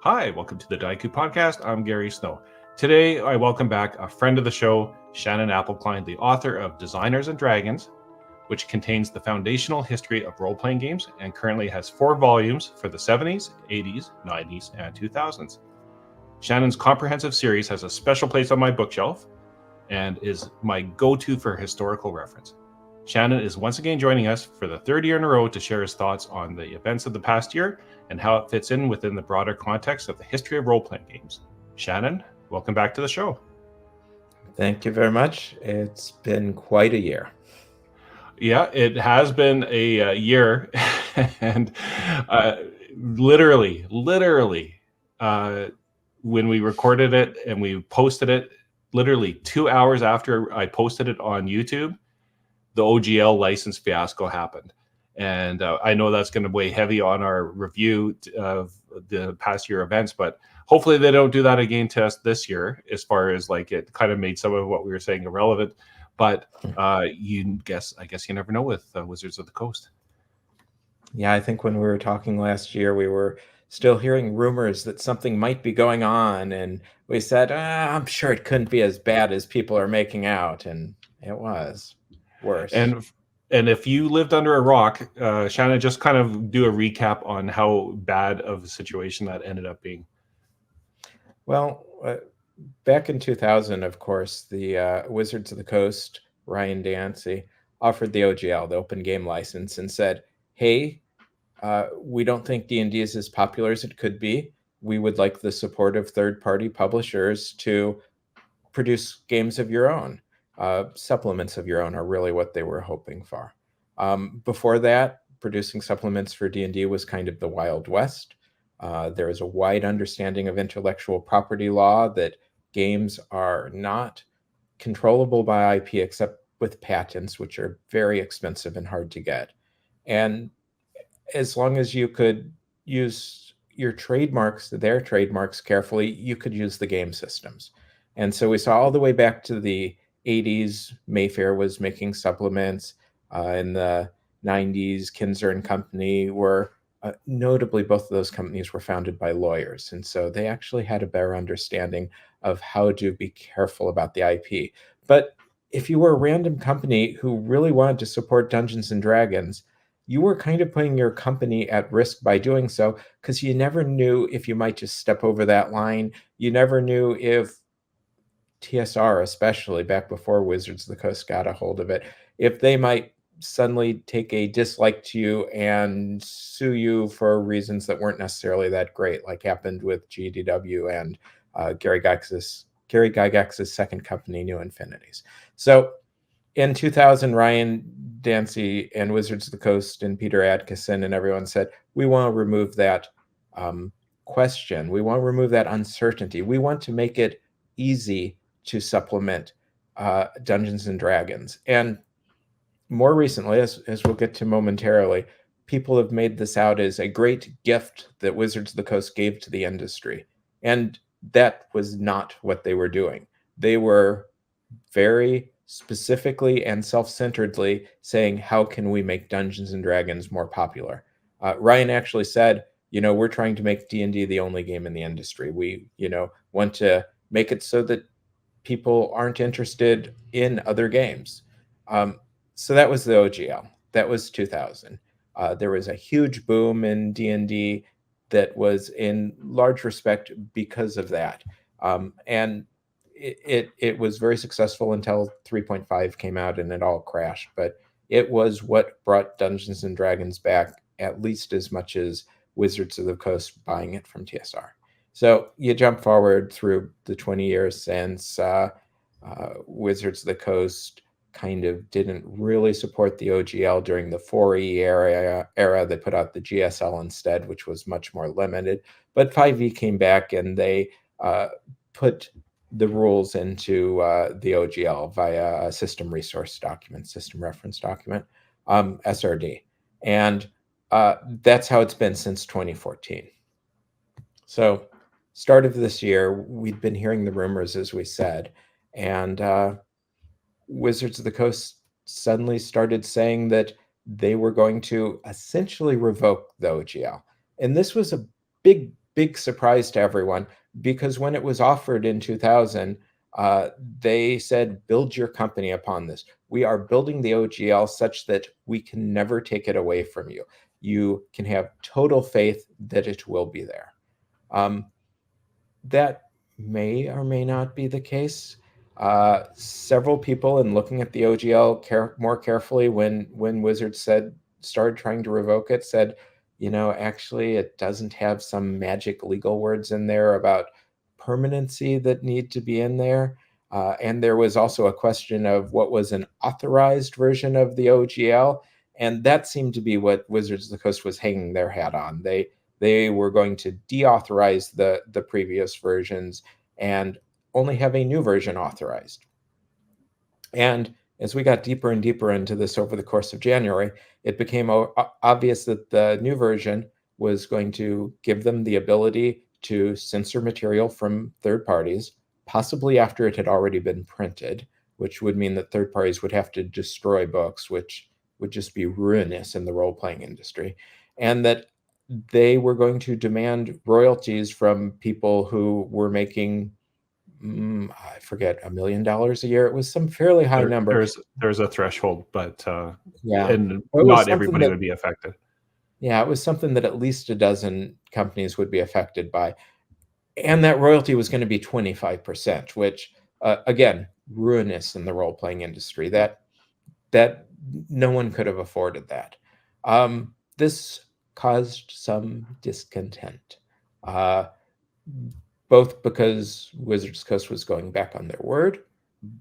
Hi, welcome to the Dieku Podcast. I'm Gary Snow. Today, I welcome back a friend of the show, Shannon Appelcline, the author of Designers and Dragons, which contains the foundational history of role-playing games and currently has 4 volumes for the 70s, 80s, 90s, and 2000s. Shannon's comprehensive series has a special place on my bookshelf and is my go-to for historical reference. Shannon is once again joining us for the 3rd year in a row to share his thoughts on the events of the past year and how it fits in within the broader context of the history of role-playing games. Shannon, welcome back to the show. Thank you very much. It's been quite a year. Yeah, it has been a year, and literally, when we recorded it and we posted it, literally 2 hours after I posted it on YouTube, the OGL license fiasco happened. And I know that's going to weigh heavy on our review of the past year events, but hopefully they don't do that again to us this year, as far as like it kind of made some of what we were saying irrelevant. But I guess you never know with Wizards of the Coast. Yeah, I think when we were talking last year, we were still hearing rumors that something might be going on. And we said, I'm sure it couldn't be as bad as people are making out. And it was worse. And if you lived under a rock, Shannon, just kind of do a recap on how bad of a situation that ended up being. Well, back in 2000, of course, the Wizards of the Coast, Ryan Dancey, offered the OGL, the Open Game License, and said, hey, we don't think D&D is as popular as it could be. We would like the support of third-party publishers to produce games of your own. Supplements of your own are really what they were hoping for. Before that, producing supplements for D&D was kind of the Wild West. There is a wide understanding of intellectual property law that games are not controllable by IP except with patents, which are very expensive and hard to get. And as long as you could use your trademarks, their trademarks carefully, you could use the game systems. And so we saw all the way back to the 80s, Mayfair was making supplements. In the 90s, Kinzer and Company were notably, both of those companies were founded by lawyers. And so they actually had a better understanding of how to be careful about the IP. But if you were a random company who really wanted to support Dungeons and Dragons, you were kind of putting your company at risk by doing so, because you never knew if you might just step over that line. You never knew if TSR, especially back before Wizards of the Coast got a hold of it, if they might suddenly take a dislike to you and sue you for reasons that weren't necessarily that great, like happened with GDW and Gary Gygax's second company, New Infinities. So in 2000, Ryan Dancey and Wizards of the Coast and Peter Adkison and everyone said, we want to remove that question. We want to remove that uncertainty. We want to make it easy to supplement Dungeons and Dragons. And more recently, as we'll get to momentarily, people have made this out as a great gift that Wizards of the Coast gave to the industry. And that was not what they were doing. They were very specifically and self-centeredly saying, how can we make Dungeons and Dragons more popular? Ryan actually said, we're trying to make D&D the only game in the industry. We, want to make it so that people aren't interested in other games. So that was the OGL. That was 2000. There was a huge boom in D&D that was in large respect because of that. And it was very successful until 3.5 came out and it all crashed. But it was what brought Dungeons and Dragons back at least as much as Wizards of the Coast buying it from TSR. So you jump forward through the 20 years since Wizards of the Coast kind of didn't really support the OGL during the 4E era. They put out the GSL instead, which was much more limited. But 5E came back and they put the rules into the OGL via a system resource document, system reference document, SRD. And that's how it's been since 2014. So start of this year, we'd been hearing the rumors, as we said, and Wizards of the Coast suddenly started saying that they were going to essentially revoke the OGL. And this was a big big surprise to everyone, because when it was offered in 2000, they said, build your company upon this. We are building the OGL such that we can never take it away from you. You can have total faith that it will be there. That may or may not be the case. Several people, in looking at the OGL more carefully when Wizards started trying to revoke it, said, actually it doesn't have some magic legal words in there about permanency that need to be in there. And there was also a question of what was an authorized version of the OGL. And that seemed to be what Wizards of the Coast was hanging their hat on. They were going to deauthorize the previous versions and only have a new version authorized. And as we got deeper and deeper into this over the course of January, it became obvious that the new version was going to give them the ability to censor material from third parties, possibly after it had already been printed, which would mean that third parties would have to destroy books, which would just be ruinous in the role-playing industry, and that they were going to demand royalties from people who were making, I forget, $1 million a year. It was some fairly high number. There's a threshold, but yeah, and not everybody would be affected. Yeah, it was something that at least a dozen companies would be affected by. And that royalty was going to be 25%, which, again, ruinous in the role-playing industry. That no one could have afforded that. This caused some discontent, both because Wizards of the Coast was going back on their word,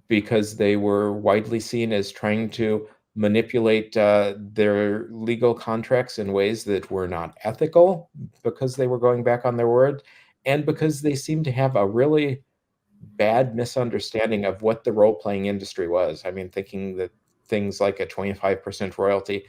because they were widely seen as trying to manipulate their legal contracts in ways that were not ethical, because they were going back on their word, and because they seemed to have a really bad misunderstanding of what the role-playing industry was. I mean, thinking that things like a 25% royalty,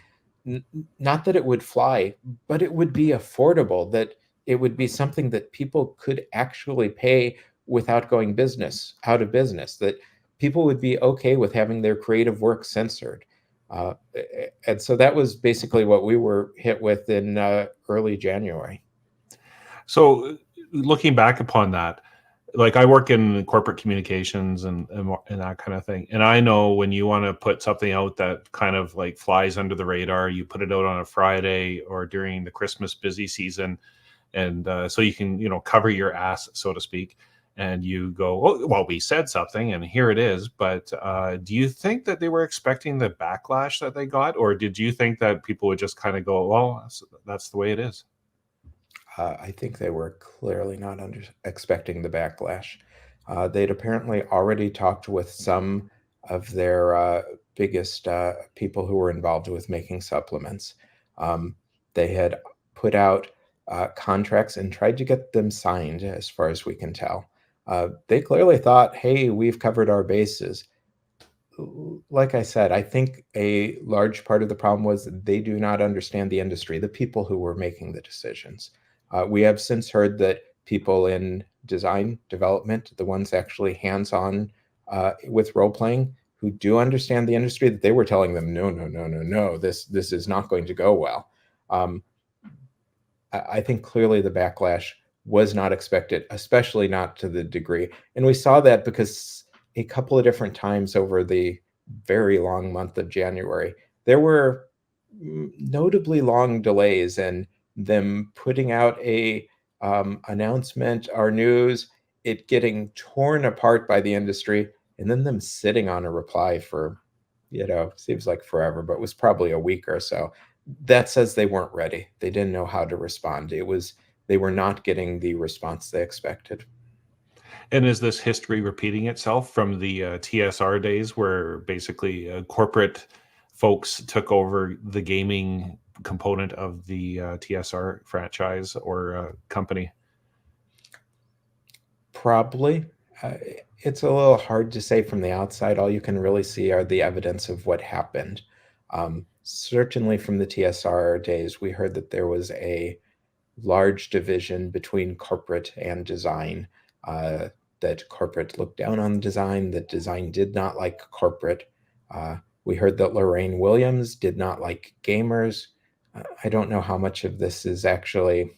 not that it would fly, but it would be affordable, that it would be something that people could actually pay without going out of business, that people would be okay with having their creative work censored. And so that was basically what we were hit with in early January. So looking back upon that, like I work in corporate communications and that kind of thing. And I know when you want to put something out that kind of like flies under the radar, you put it out on a Friday or during the Christmas busy season. And so you can, cover your ass, so to speak. And you go, oh, well, we said something and here it is. But do you think that they were expecting the backlash that they got? Or did you think that people would just kind of go, well, that's the way it is? I think they were clearly not expecting the backlash. They'd apparently already talked with some of their biggest people who were involved with making supplements. They had put out contracts and tried to get them signed, as far as we can tell. They clearly thought, hey, we've covered our bases. Like I said, I think a large part of the problem was they do not understand the industry, the people who were making the decisions. We have since heard that people in design development, the ones actually hands-on with role-playing, who do understand the industry, that they were telling them, no, this is not going to go well. I think clearly the backlash was not expected, especially not to the degree. And we saw that because a couple of different times over the very long month of January, there were notably long delays in them putting out a announcement or news, it getting torn apart by the industry, and then them sitting on a reply for, seems like forever, but it was probably a week or so. That says they weren't ready. They didn't know how to respond. They were not getting the response they expected. And is this history repeating itself from the TSR days, where basically corporate folks took over the gaming component of the TSR franchise or company? Probably. It's a little hard to say from the outside. All you can really see are the evidence of what happened. Certainly from the TSR days, we heard that there was a large division between corporate and design, that corporate looked down on design, that design did not like corporate. We heard that Lorraine Williams did not like gamers. I don't know how much of this is actually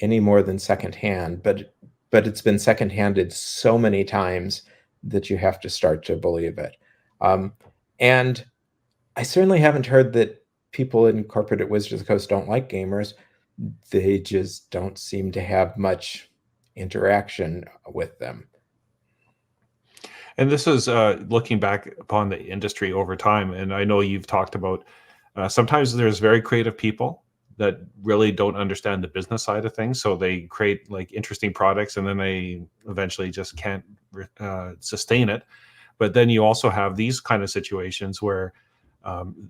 any more than secondhand, but it's been secondhanded so many times that you have to start to believe it. And I certainly haven't heard that people in corporate at Wizards of the Coast don't like gamers. They just don't seem to have much interaction with them. And this is looking back upon the industry over time. And I know you've talked about sometimes there's very creative people that really don't understand the business side of things. So they create like interesting products and then they eventually just can't sustain it. But then you also have these kind of situations where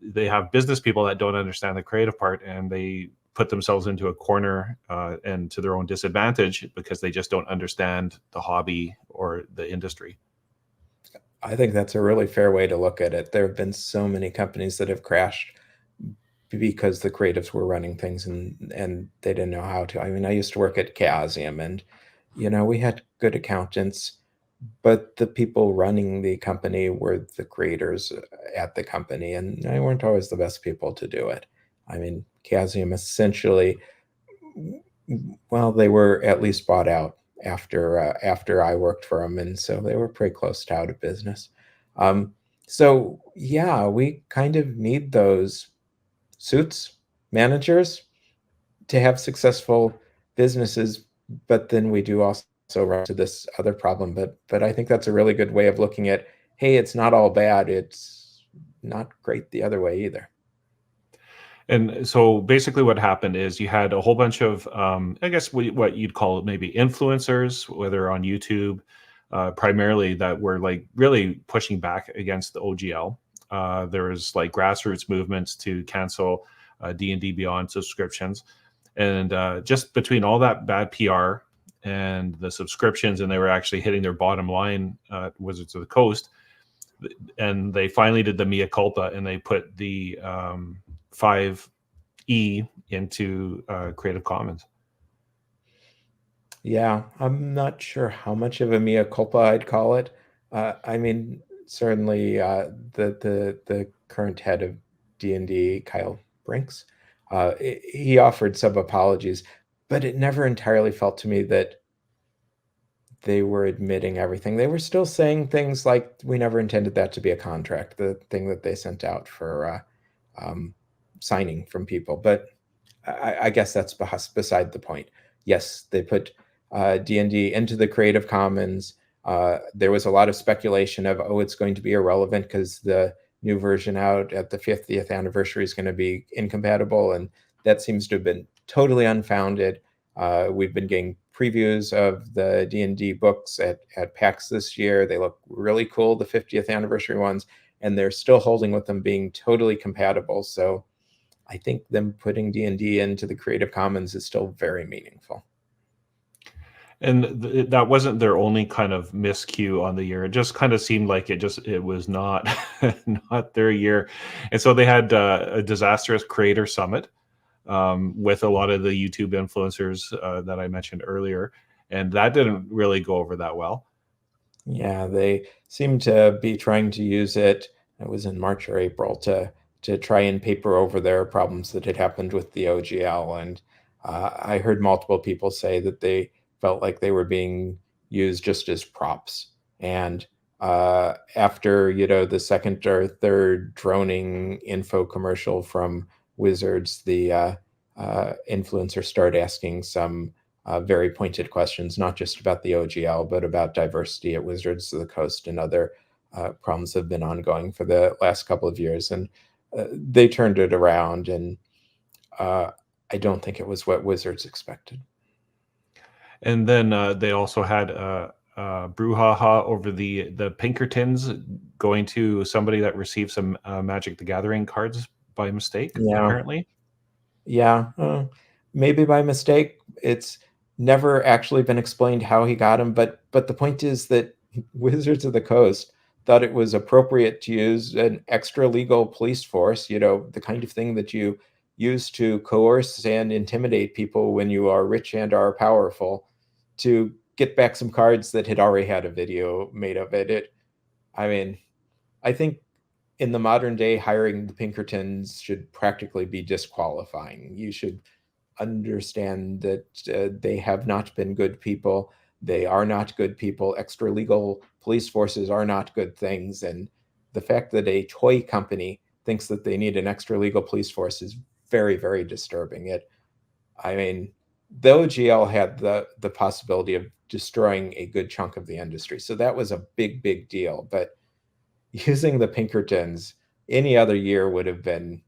they have business people that don't understand the creative part and they put themselves into a corner and to their own disadvantage because they just don't understand the hobby or the industry. I think that's a really fair way to look at it. There have been so many companies that have crashed because the creatives were running things and they didn't know how to. I mean, I used to work at Chaosium and, we had good accountants, but the people running the company were the creators at the company, and they weren't always the best people to do it. I mean, Chaosium essentially, well, they were at least bought out after I worked for them, and so they were pretty close to out of business. So yeah, we kind of need those suits managers to have successful businesses, but then we do also run to this other problem. But I think that's a really good way of looking at, hey, it's not all bad. It's not great the other way either. And so basically what happened is you had a whole bunch of, I guess what you'd call maybe influencers, whether on YouTube, primarily that were like really pushing back against the OGL. There was like grassroots movements to cancel D&D Beyond subscriptions. And just between all that bad PR and the subscriptions, and they were actually hitting their bottom line at Wizards of the Coast, and they finally did the mea culpa and they put the 5E into Creative Commons. Yeah, I'm not sure how much of a mea culpa I'd call it. I mean, certainly the current head of D&D, Kyle Brinks, he offered some apologies, but it never entirely felt to me that they were admitting everything. They were still saying things like, we never intended that to be a contract, the thing that they sent out for signing from people. But I guess that's beside the point. Yes, they put D&D into the Creative Commons. There was a lot of speculation of, it's going to be irrelevant because the new version out at the 50th anniversary is going to be incompatible. And that seems to have been totally unfounded. We've been getting previews of the D&D books at PAX this year. They look really cool, the 50th anniversary ones, and they're still holding with them being totally compatible. So I think them putting D&D into the Creative Commons is still very meaningful. And that wasn't their only kind of miscue on the year. It just kind of seemed like it was not not their year. And so they had a disastrous creator summit with a lot of the YouTube influencers that I mentioned earlier. And that didn't really go over that well. Yeah, they seem to be trying to use it. It was in March or April to try and paper over their problems that had happened with the OGL. And I heard multiple people say that they felt like they were being used just as props. And after, the second or third droning info commercial from Wizards, the influencers started asking some very pointed questions, not just about the OGL, but about diversity at Wizards of the Coast and other problems that have been ongoing for the last couple of years. And they turned it around, and I don't think it was what Wizards expected. And then they also had brouhaha over the Pinkertons going to somebody that received some Magic the Gathering cards by mistake, apparently. Yeah, maybe by mistake. It's never actually been explained how he got them, but the point is that Wizards of the Coast thought it was appropriate to use an extra legal police force, the kind of thing that you use to coerce and intimidate people when you are rich and are powerful, to get back some cards that had already had a video made of it. I mean, I think in the modern day, hiring the Pinkertons should practically be disqualifying. You should understand that they have not been good people. They are not good people. Extra legal police forces are not good things. And the fact that a toy company thinks that they need an extra legal police force is very, very disturbing. I mean, the OGL had the possibility of destroying a good chunk of the industry. So that was a big, big deal. But using the Pinkertons any other year would have been,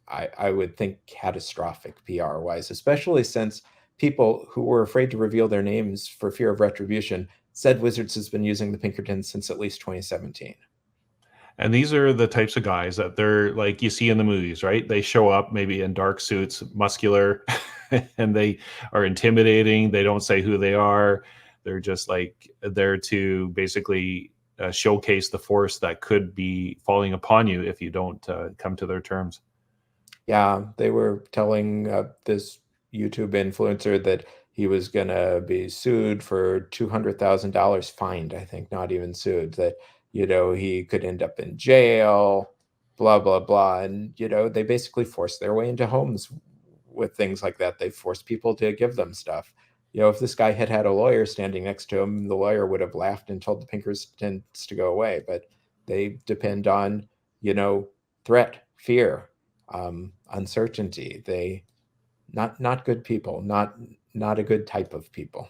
I would think, catastrophic PR wise, especially since people who were afraid to reveal their names for fear of retribution said Wizards has been using the Pinkertons since at least 2017. And these are the types of guys that they're like you see in the movies, right? They show up maybe in dark suits, muscular, and they are intimidating. They don't say who they are. They're just like there to basically showcase the force that could be falling upon you if you don't come to their terms. Yeah, they were telling this YouTube influencer that he was going to be sued for $200,000 fined, I think, not even sued, that, he could end up in jail, blah, blah, blah. And, they basically forced their way into homes with things like that. They forced people to give them stuff. If this guy had had a lawyer standing next to him, the lawyer would have laughed and told the Pinkertons to go away. But they depend on, threat, fear, uncertainty. They not good people, not a good type of people.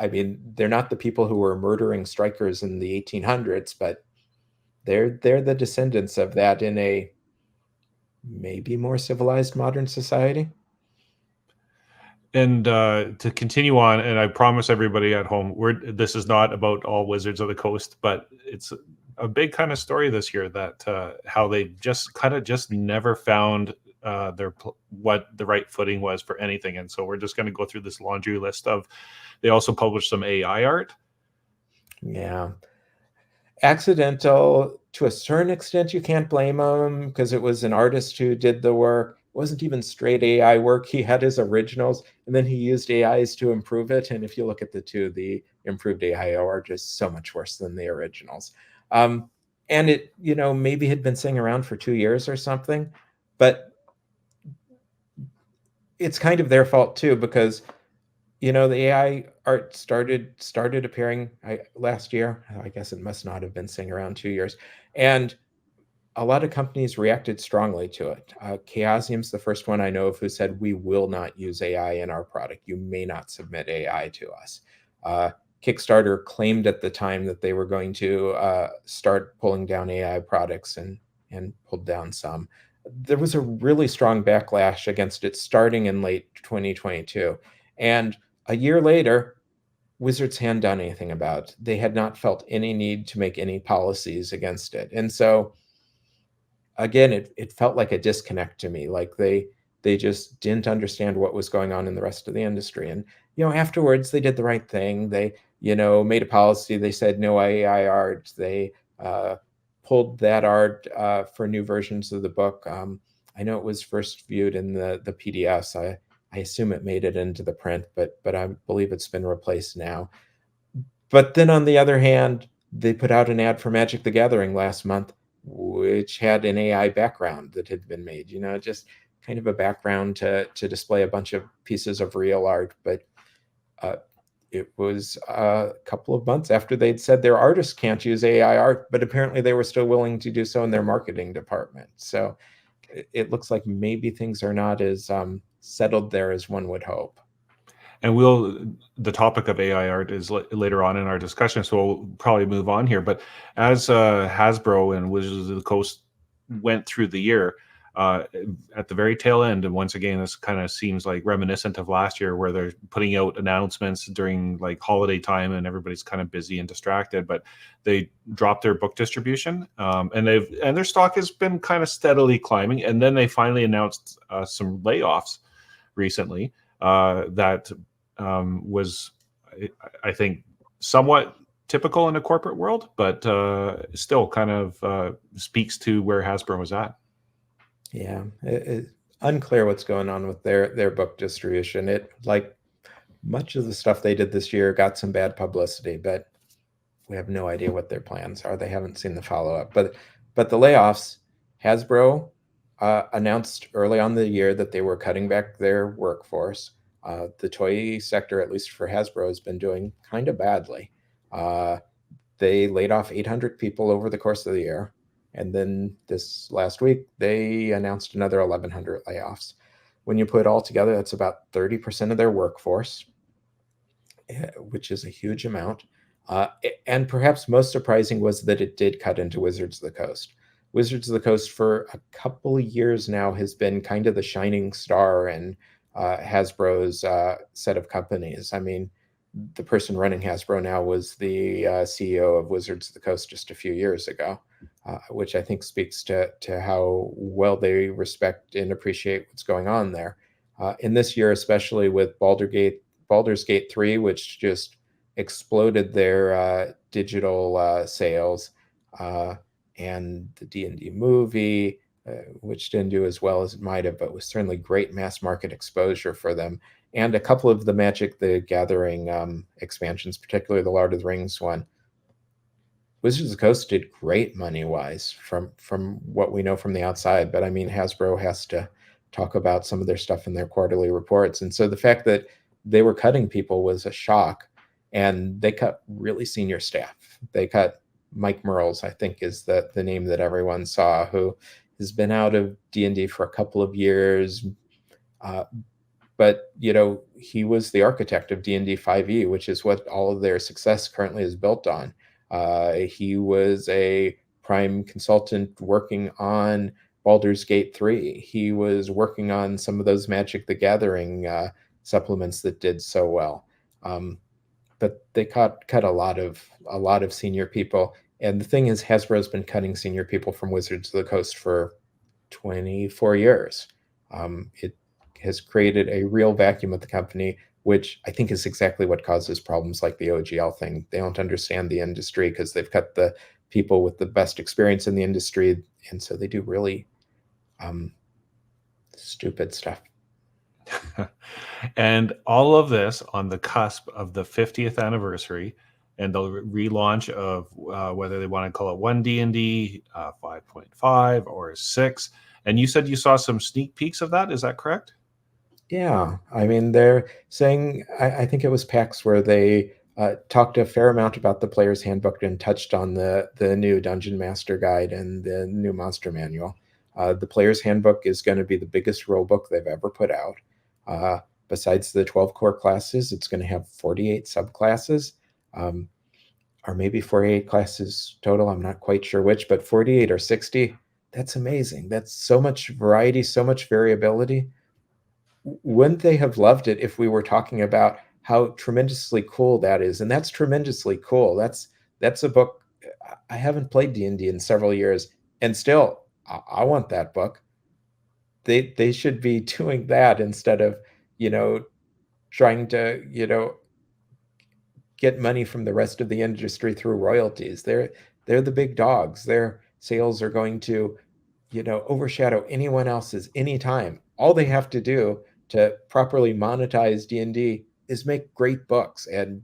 I mean, they're not the people who were murdering strikers in the 1800s, but they're the descendants of that in a maybe more civilized modern society. And to continue on, and I promise everybody at home, this is not about all Wizards of the Coast, but it's a big kind of story this year that how they just never found what the right footing was for anything. And so we're just going to go through this laundry list of. They also published some AI art. Yeah, accidental to a certain extent. You can't blame him because it was an artist who did the work. It wasn't even straight AI work. He had his originals and then he used AIs to improve it. And if you look at the two, the improved AI are just so much worse than the originals. And it, maybe had been sitting around for 2 years or something, but it's kind of their fault too, because the AI art started appearing last year. I guess it must not have been sitting around 2 years, and a lot of companies reacted strongly to it. Chaosium's the first one I know of who said, we will not use AI in our product. You may not submit AI to us. Kickstarter claimed at the time that they were going to start pulling down AI products and pulled down some. There was a really strong backlash against it starting in late 2022. And a year later, Wizards hadn't done anything about it. They had not felt any need to make any policies against it. And so, again, it felt like a disconnect to me, like they just didn't understand what was going on in the rest of the industry. And, afterwards, they did the right thing. They, made a policy. They said no AI art. They pulled that art for new versions of the book. I know it was first viewed in the PDFs. I assume it made it into the print, but I believe it's been replaced now. But then on the other hand, they put out an ad for Magic the Gathering last month, which had an AI background that had been made, just kind of a background to display a bunch of pieces of real art. But it was a couple of months after they'd said their artists can't use AI art, but apparently they were still willing to do so in their marketing department. So it looks like maybe things are not as settled there as one would hope. And the topic of AI art is later on in our discussion, so we'll probably move on here. But as Hasbro and Wizards of the Coast went through the year, at the very tail end, and once again, this kind of seems like reminiscent of last year, where they're putting out announcements during like holiday time, and everybody's kind of busy and distracted. But they dropped their book distribution, and their stock has been kind of steadily climbing. And then they finally announced some layoffs recently. That was, I think, somewhat typical in a corporate world, but still kind of speaks to where Hasbro was at. Yeah, it's unclear what's going on with their book distribution. It, like much of the stuff they did this year, got some bad publicity, but we have no idea what their plans are. They haven't seen the follow-up. But the layoffs, Hasbro announced early on the year that they were cutting back their workforce. The toy sector, at least for Hasbro, has been doing kind of badly. They laid off 800 people over the course of the year. And then this last week, they announced another 1,100 layoffs. When you put it all together, that's about 30% of their workforce, which is a huge amount. And perhaps most surprising was that it did cut into Wizards of the Coast. Wizards of the Coast for a couple of years now has been kind of the shining star in Hasbro's set of companies. I mean, the person running Hasbro now was the CEO of Wizards of the Coast just a few years ago, which I think speaks to how well they respect and appreciate what's going on there. In this year, especially with Baldur's Gate 3, which just exploded their digital sales, and the D&D movie, which didn't do as well as it might have, but was certainly great mass market exposure for them. And a couple of the Magic the Gathering expansions, particularly the Lord of the Rings one. Wizards of the Coast did great money-wise from what we know from the outside, but I mean, Hasbro has to talk about some of their stuff in their quarterly reports. And so the fact that they were cutting people was a shock, and they cut really senior staff. They cut Mike Merles, I think is the name that everyone saw, who has been out of D&D for a couple of years. But, you know, he was the architect of D&D 5e, which is what all of their success currently is built on. He was a prime consultant working on Baldur's Gate 3. He was working on some of those Magic the Gathering supplements that did so well. But they cut a lot of senior people. And the thing is, Hasbro's been cutting senior people from Wizards of the Coast for 24 years. It has created a real vacuum at the company, which I think is exactly what causes problems like the OGL thing. They don't understand the industry because they've cut the people with the best experience in the industry, and so they do really stupid stuff. And all of this on the cusp of the 50th anniversary and the relaunch of whether they want to call it 1D&D, 5.5, or 6. And you said you saw some sneak peeks of that. Is that correct? Yeah, I mean, they're saying, I think it was PAX where they talked a fair amount about the player's handbook and touched on the new Dungeon Master Guide and the new Monster Manual. The player's handbook is going to be the biggest rule book they've ever put out. Besides the 12 core classes, it's going to have 48 subclasses, or maybe 48 classes total. I'm not quite sure which, but 48 or 60, that's amazing. That's so much variety, so much variability. Wouldn't they have loved it if we were talking about how tremendously cool that is? And that's tremendously cool. That's a book. I haven't played D&D in several years, and still, I want that book. They should be doing that instead of, you know, trying to, you know, get money from the rest of the industry through royalties. They're the big dogs. Their sales are going to, you know, overshadow anyone else's anytime. All they have to do to properly monetize D&D is make great books. And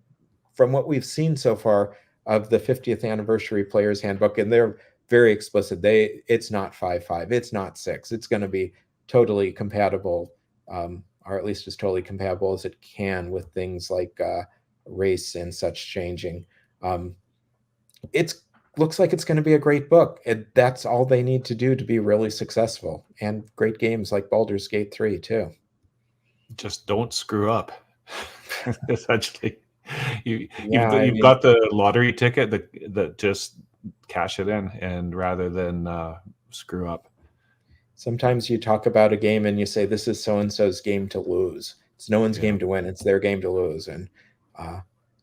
from what we've seen so far of the 50th anniversary player's handbook, and they're very explicit, it's not 5.5, it's not 6. It's going to be totally compatible, or at least as totally compatible as it can with things like race and such changing. It looks like it's going to be a great book. That's all they need to do to be really successful. And great games like Baldur's Gate 3 too. Just don't screw up. Essentially, you've mean, got the lottery ticket that just cash it in, and rather than screw up. Sometimes you talk about a game and you say, this is so-and-so's game to lose. It's no one's game to win. It's their game to lose. And,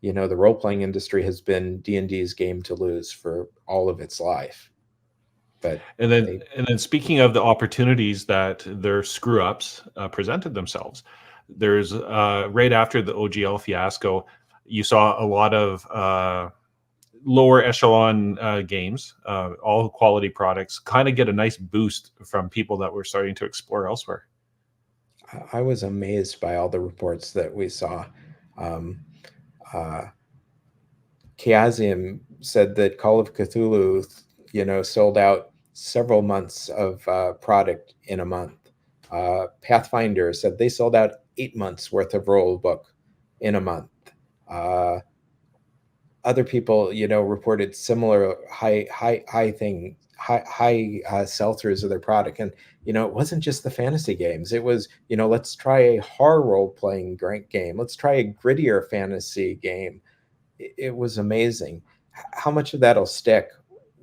you know, the role-playing industry has been D&D's game to lose for all of its life. But and then speaking of the opportunities that their screw-ups presented themselves, there's right after the OGL fiasco, you saw a lot of lower echelon games, all quality products, kind of get a nice boost from people that were starting to explore elsewhere. I was amazed by all the reports that we saw. Chaosium said that Call of Cthulhu, you know, sold out several months of product in a month. Pathfinder said they sold out 8 months worth of rule book in a month. Other people, reported similar high sell-throughs of their product. And, it wasn't just the fantasy games. It was, let's try a horror role-playing game. Let's try a grittier fantasy game. It was amazing. How much of that'll stick,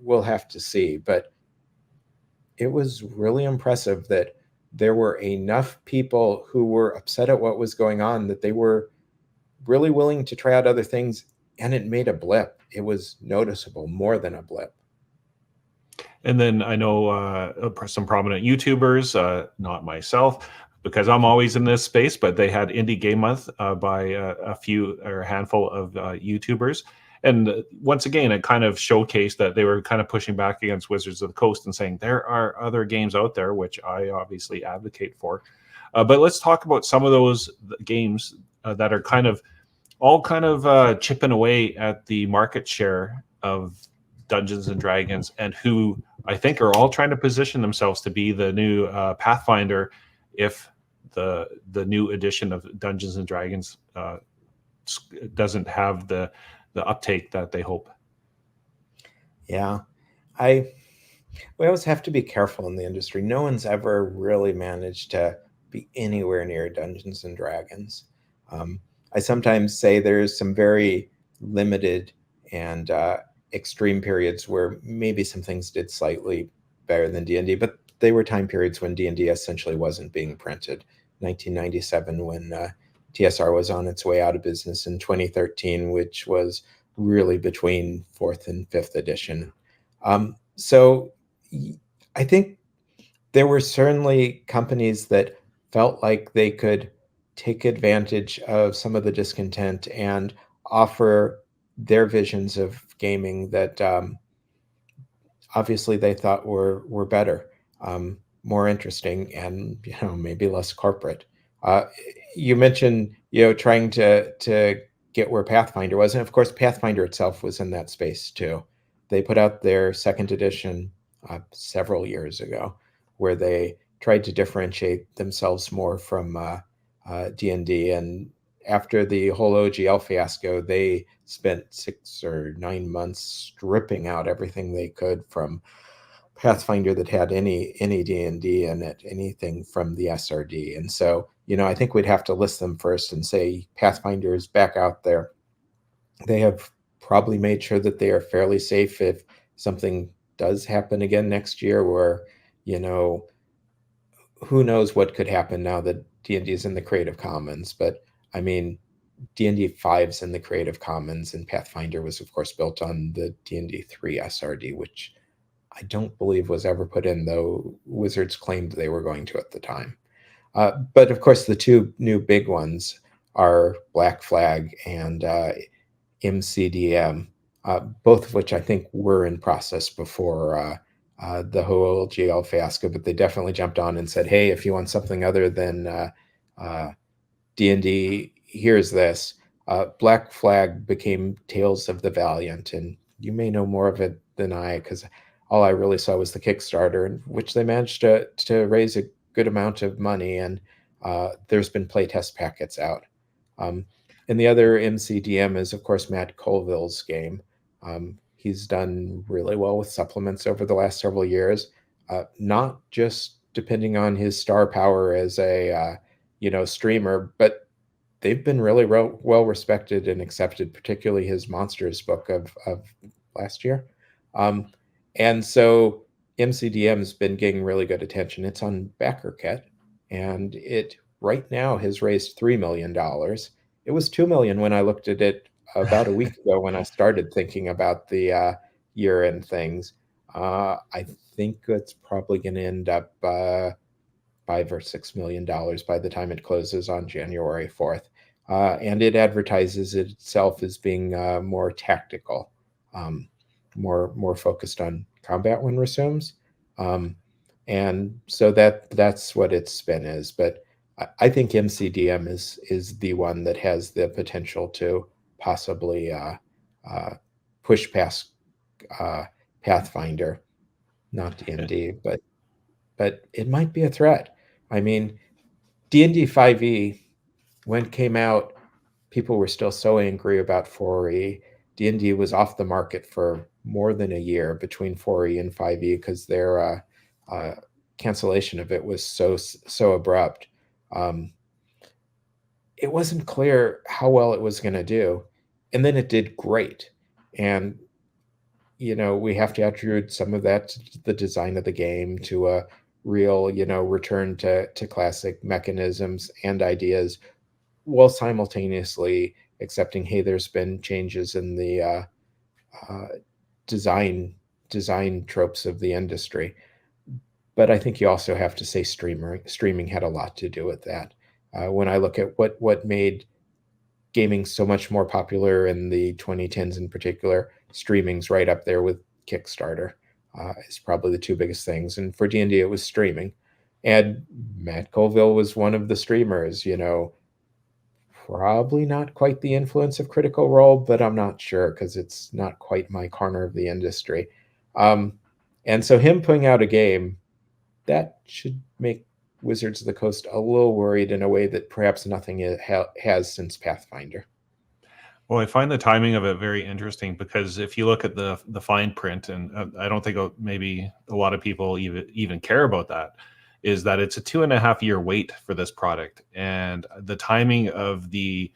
we'll have to see. But it was really impressive that there were enough people who were upset at what was going on that they were really willing to try out other things, and it made a blip. It was noticeable, more than a blip. And then I know some prominent YouTubers, not myself, because I'm always in this space, but they had Indie Game Month by a few or a handful of YouTubers. And once again, it kind of showcased that they were kind of pushing back against Wizards of the Coast and saying there are other games out there, which I obviously advocate for. But let's talk about some of those games that are kind of chipping away at the market share of Dungeons and Dragons, and who I think are all trying to position themselves to be the new Pathfinder if the new edition of Dungeons and Dragons doesn't have the uptake that they hope. Yeah, we always have to be careful in the industry. No one's ever really managed to be anywhere near Dungeons and Dragons. I sometimes say there's some very limited and extreme periods where maybe some things did slightly better than D&D, but they were time periods when D&D essentially wasn't being printed. 1997, when TSR was on its way out of business, in 2013, which was really between 4th and 5th edition. So I think there were certainly companies that felt like they could take advantage of some of the discontent and offer their visions of gaming that obviously they thought were better, more interesting, and maybe less corporate. You mentioned trying to get where Pathfinder was, and of course Pathfinder itself was in that space too. They put out their 2nd edition several years ago, where they tried to differentiate themselves more from D&D. And after the whole OGL fiasco, they spent 6 or 9 months stripping out everything they could from Pathfinder that had any D&D in it, anything from the SRD. And so, I think we'd have to list them first and say Pathfinder is back out there. They have probably made sure that they are fairly safe if something does happen again next year, where, who knows what could happen now that D&D is in the Creative Commons. But I mean, D&D 5's in the Creative Commons, and Pathfinder was, of course, built on the D&D 3 SRD, which I don't believe was ever put in, though Wizards claimed they were going to at the time. But of course, the two new big ones are Black Flag and MCDM, both of which I think were in process before the whole OGL fiasco, but they definitely jumped on and said, hey, if you want something other than D&D, here's this. Black Flag became Tales of the Valiant, and you may know more of it than I, because all I really saw was the Kickstarter, in which they managed to raise a good amount of money, and there's been playtest packets out. And the other MCDM is, of course, Matt Colville's game. He's done really well with supplements over the last several years, not just depending on his star power as a streamer, but they've been really well respected and accepted, particularly his Monsters book of last year. And so MCDM's been getting really good attention. It's on BackerKit, and it right now has raised $3 million. It was $2 million when I looked at it about a week ago when I started thinking about the year-end things. I think it's probably going to end up $5 or $6 million by the time it closes on January 4th. And it advertises itself as being more tactical, more focused on combat when resumes. And so that's what its spin is. But I think MCDM is the one that has the potential to possibly push past Pathfinder. not D&D, but it might be a threat. I mean, D&D 5e, when it came out, people were still so angry about 4e. D&D was off the market for more than a year between 4e and 5e because their cancellation of it was so abrupt. It wasn't clear how well it was going to do, and then it did great. And we have to attribute some of that to the design of the game, to a real return to classic mechanisms and ideas, while simultaneously accepting, hey, there's been changes in the design tropes of the industry. But I think you also have to say streaming had a lot to do with that. When I look at what made gaming so much more popular in the 2010s in particular, streaming's right up there with Kickstarter. Is probably the two biggest things. And for D&D, it was streaming. And Matt Colville was one of the streamers, probably not quite the influence of Critical Role, but I'm not sure because it's not quite my corner of the industry. And so him putting out a game, that should make Wizards of the Coast a little worried in a way that perhaps nothing has since Pathfinder. Well, I find the timing of it very interesting because if you look at the fine print, and I don't think maybe a lot of people even care about that, is that it's a 2.5-year wait for this product, and the timing of the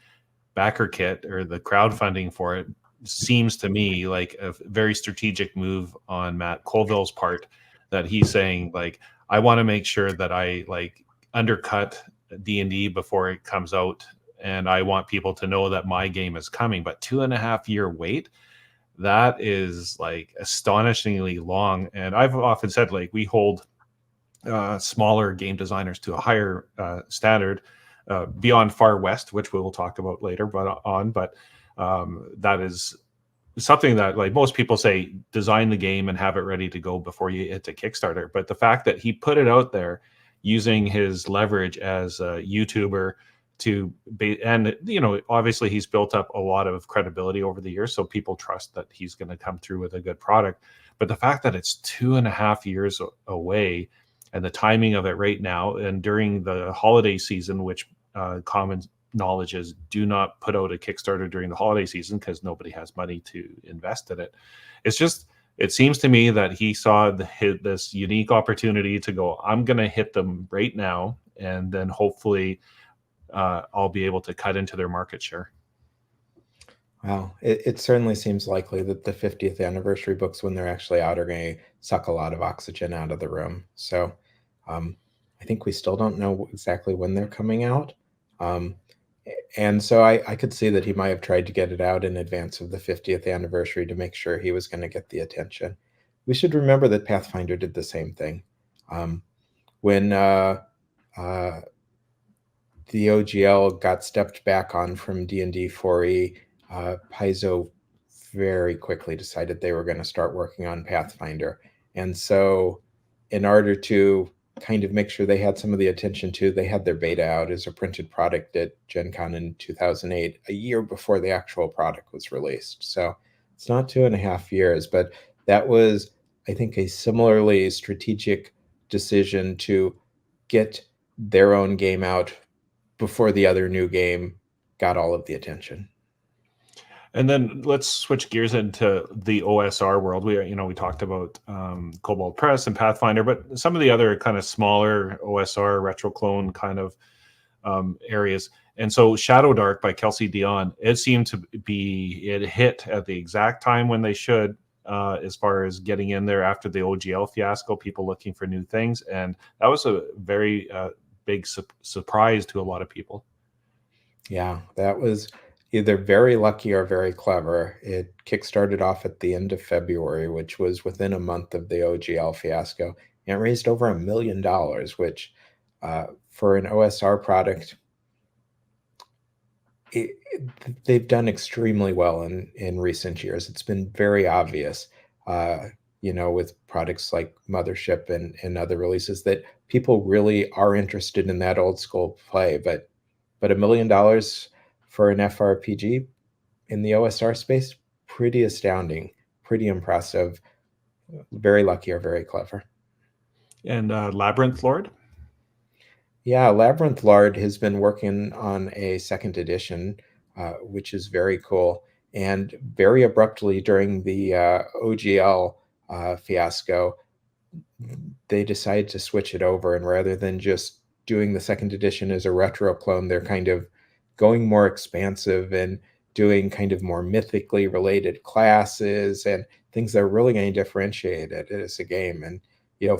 backer kit or the crowdfunding for it seems to me like a very strategic move on Matt Colville's part, that he's saying, like, I want to make sure that I undercut D&D before it comes out, and I want people to know that my game is coming. But 2.5-year wait, that is astonishingly long. And I've often said, we hold smaller game designers to a higher standard beyond Far West, which we will talk about later. But that is something that most people say, design the game and have it ready to go before you hit to Kickstarter. But the fact that he put it out there using his leverage as a YouTuber and obviously he's built up a lot of credibility over the years, so people trust that he's going to come through with a good product. But the fact that it's 2.5 years away, and the timing of it right now, and during the holiday season, which common knowledge is, do not put out a Kickstarter during the holiday season because nobody has money to invest in it. It seems to me that he saw this unique opportunity to go, I'm going to hit them right now, and then hopefully I'll be able to cut into their market share. Well, it certainly seems likely that the 50th anniversary books, when they're actually out, are going to suck a lot of oxygen out of the room. So I think we still don't know exactly when they're coming out. And so I could see that he might have tried to get it out in advance of the 50th anniversary to make sure he was going to get the attention. We should remember that Pathfinder did the same thing. When the OGL got stepped back on from D&D 4e, Paizo very quickly decided they were going to start working on Pathfinder. And so in order to kind of make sure they had some of the attention too, they had their beta out as a printed product at Gen Con in 2008, a year before the actual product was released. So it's not 2.5 years, but that was, I think, a similarly strategic decision to get their own game out before the other new game got all of the attention. And then let's switch gears into the OSR world. We talked about Cobalt Press and Pathfinder, but some of the other kind of smaller OSR retro clone kind of areas. And so Shadow Dark by Kelsey Dion, it seemed to be, it hit at the exact time when they should, as far as getting in there after the OGL fiasco, people looking for new things. And that was a very big surprise to a lot of people. Yeah, that was either very lucky or very clever. It kickstarted off at the end of February, which was within a month of the OGL fiasco, and raised over $1 million, which for an OSR product, they've done extremely well in recent years. It's been very obvious, with products like Mothership and other releases, that people really are interested in that old school play. But $1 million for an FRPG in the OSR space, pretty astounding, pretty impressive. very lucky or very clever. And Labyrinth Lord? Yeah, Labyrinth Lord has been working on a second edition, which is very cool. And very abruptly during the OGL fiasco, they decided to switch it over. And rather than just doing the second edition as a retro clone, they're kind of going more expansive and doing kind of more mythically related classes and things that are really going to differentiate it as a game. And,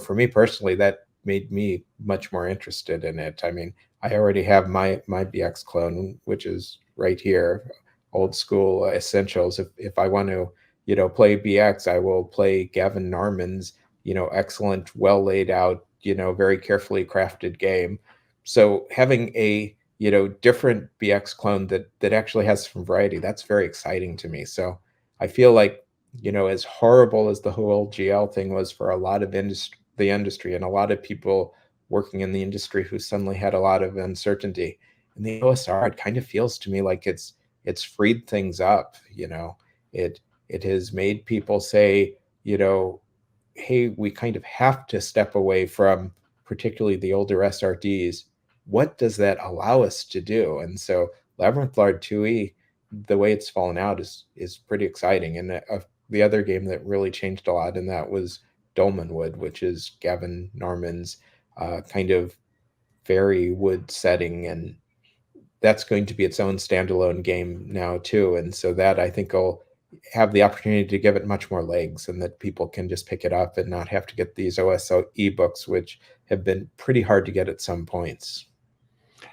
for me personally, that made me much more interested in it. I mean, I already have my BX clone, which is right here, old school essentials. If I want to, play BX, I will play Gavin Norman's, excellent, well laid out, very carefully crafted game. So having a, different BX clone that actually has some variety, that's very exciting to me. So I feel like, as horrible as the whole GL thing was for a lot of the industry and a lot of people working in the industry who suddenly had a lot of uncertainty, in the OSR, it kind of feels to me like it's freed things up. It has made people say, hey, we kind of have to step away from particularly the older SRDs. What does that allow us to do? And so Labyrinth Lord 2E, the way it's fallen out is pretty exciting. And the other game that really changed a lot in that was Dolmenwood, which is Gavin Norman's kind of fairy wood setting, and that's going to be its own standalone game now too. And so that, I think, will have the opportunity to give it much more legs, and that people can just pick it up and not have to get these OSO ebooks, which have been pretty hard to get at some points.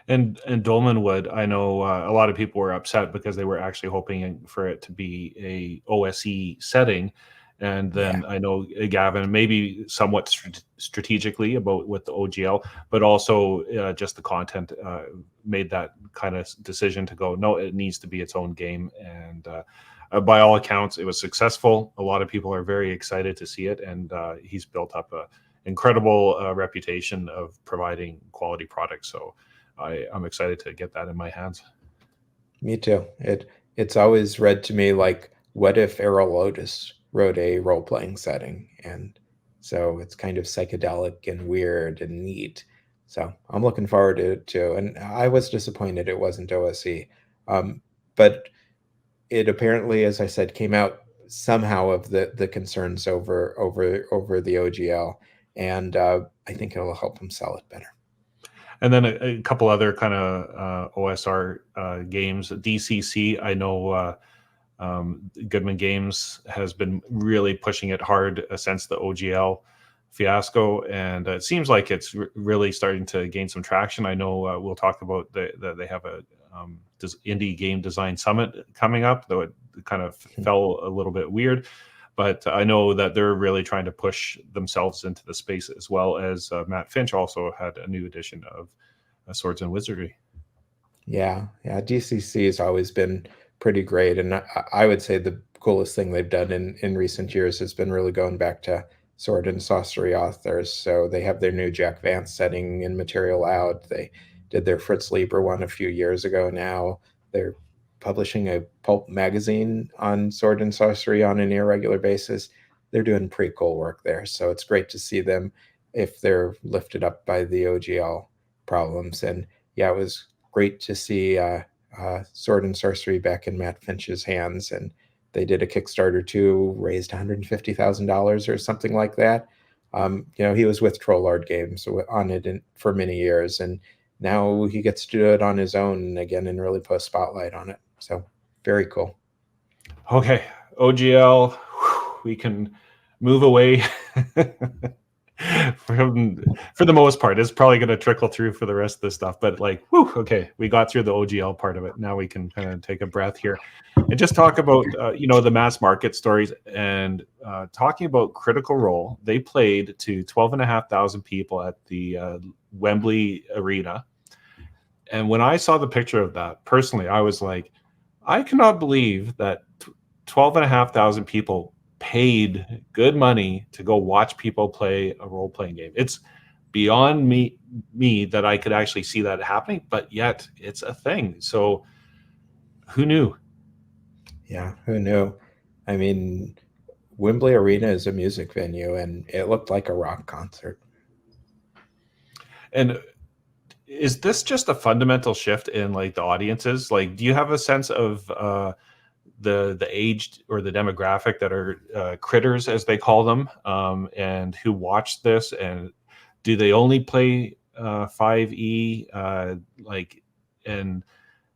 And Dolmenwood, I know a lot of people were upset because they were actually hoping for it to be a OSE setting. And then I know Gavin, maybe somewhat strategically about with the OGL, but also just the content made that kind of decision to go, no, it needs to be its own game. And by all accounts, it was successful. A lot of people are very excited to see it. And he's built up an incredible reputation of providing quality products. So I'm excited to get that in my hands. Me too. It's always read to me like, what if Errol Lotus wrote a role-playing setting? And so it's kind of psychedelic and weird and neat. So I'm looking forward to it too. And I was disappointed it wasn't OSE. But it apparently, as I said, came out somehow of the concerns over the OGL. And I think it'll help them sell it better. And then a couple other kind of OSR games. DCC, I know Goodman Games has been really pushing it hard since the OGL fiasco, and it seems like it's really starting to gain some traction. I know we'll talk about that they have a indie game design summit coming up, though it kind of fell a little bit weird. But I know that they're really trying to push themselves into the space, as well as Matt Finch also had a new edition of Swords and Wizardry. Yeah. DCC has always been pretty great. And I would say the coolest thing they've done in recent years has been really going back to sword and sorcery authors. So they have their new Jack Vance setting and material out. They did their Fritz Lieber one a few years ago now. They're publishing a pulp magazine on sword and sorcery on an irregular basis. They're doing pretty cool work there. So it's great to see them if they're lifted up by the OGL problems. And yeah, it was great to see Sword and Sorcery back in Matt Finch's hands. And they did a Kickstarter too, raised $150,000 or something like that. He was with Troll Lord Games on it for many years, and now he gets to do it on his own again and really put a spotlight on it. So very cool. Okay, OGL, we can move away for the most part. It's probably going to trickle through for the rest of the stuff, but okay, we got through the OGL part of it. Now we can kind of take a breath here and just talk about the mass market stories, and talking about Critical Role. They played to 12,500 people at the Wembley Arena. And when I saw the picture of that, personally, I was like, I cannot believe that 12,500 people paid good money to go watch people play a role-playing game. It's beyond me that I could actually see that happening, but yet it's a thing. So who knew? Yeah, who knew? I mean, Wembley Arena is a music venue, and it looked like a rock concert. And is this just a fundamental shift in like the audiences? Like, do you have a sense of the age or the demographic that are critters, as they call them, and who watch this? And do they only play 5e? Like, and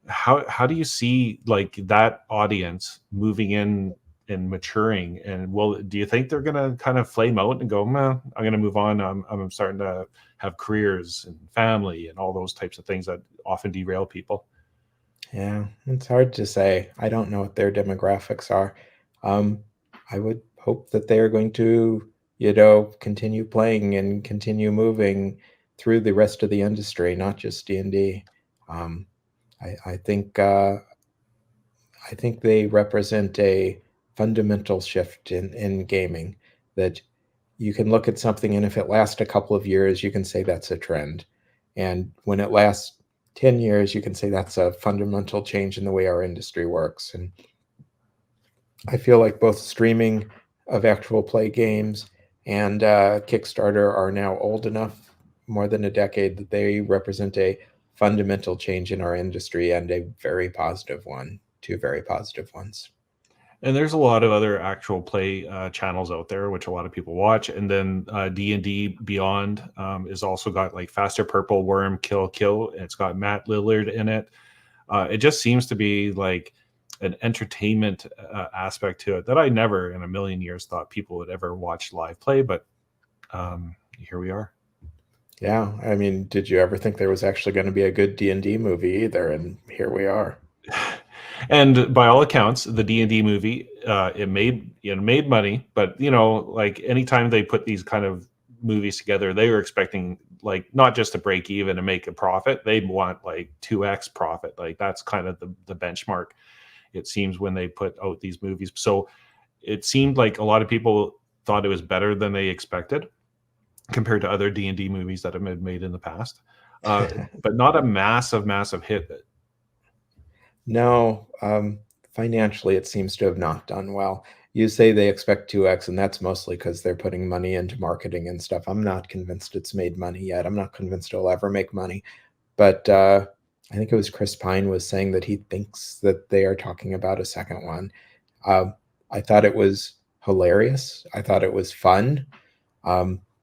how do you see like that audience moving in and maturing? And do you think they're gonna kind of flame out and go, "Meh, I'm gonna move on. I'm starting to have careers and family and all those types of things that often derail people"? Yeah, it's hard to say. I don't know what their demographics are. Um, I would hope that they are going to, continue playing and continue moving through the rest of the industry, not just D&D. Um, I think I think they represent a fundamental shift in gaming, that you can look at something, and if it lasts a couple of years, you can say that's a trend. And when it lasts 10 years, you can say that's a fundamental change in the way our industry works. And I feel like both streaming of actual play games and Kickstarter are now old enough, more than a decade, that they represent a fundamental change in our industry, and a very positive one, two very positive ones. And there's a lot of other actual play channels out there, which a lot of people watch. And then D&D Beyond is also got like Faster Purple, Worm, Kill, Kill. It's got Matt Lillard in it. It just seems to be like an entertainment aspect to it that I never in a million years thought people would ever watch live play. But here we are. Yeah, I mean, did you ever think there was actually going to be a good D&D movie either? And here we are. And by all accounts, the D&D movie, it made money, but like anytime they put these kind of movies together, they were expecting like not just to break even and make a profit. They want like 2x profit. Like that's kind of the benchmark, it seems, when they put out these movies. So it seemed like a lot of people thought it was better than they expected compared to other D&D movies that have been made in the past, but not a massive hit. No, financially, it seems to have not done well. You say they expect 2x, and that's mostly because they're putting money into marketing and stuff. I'm not convinced it's made money yet. I'm not convinced it'll ever make money. But I think it was Chris Pine was saying that he thinks that they are talking about a second one. I thought it was hilarious. I thought it was fun.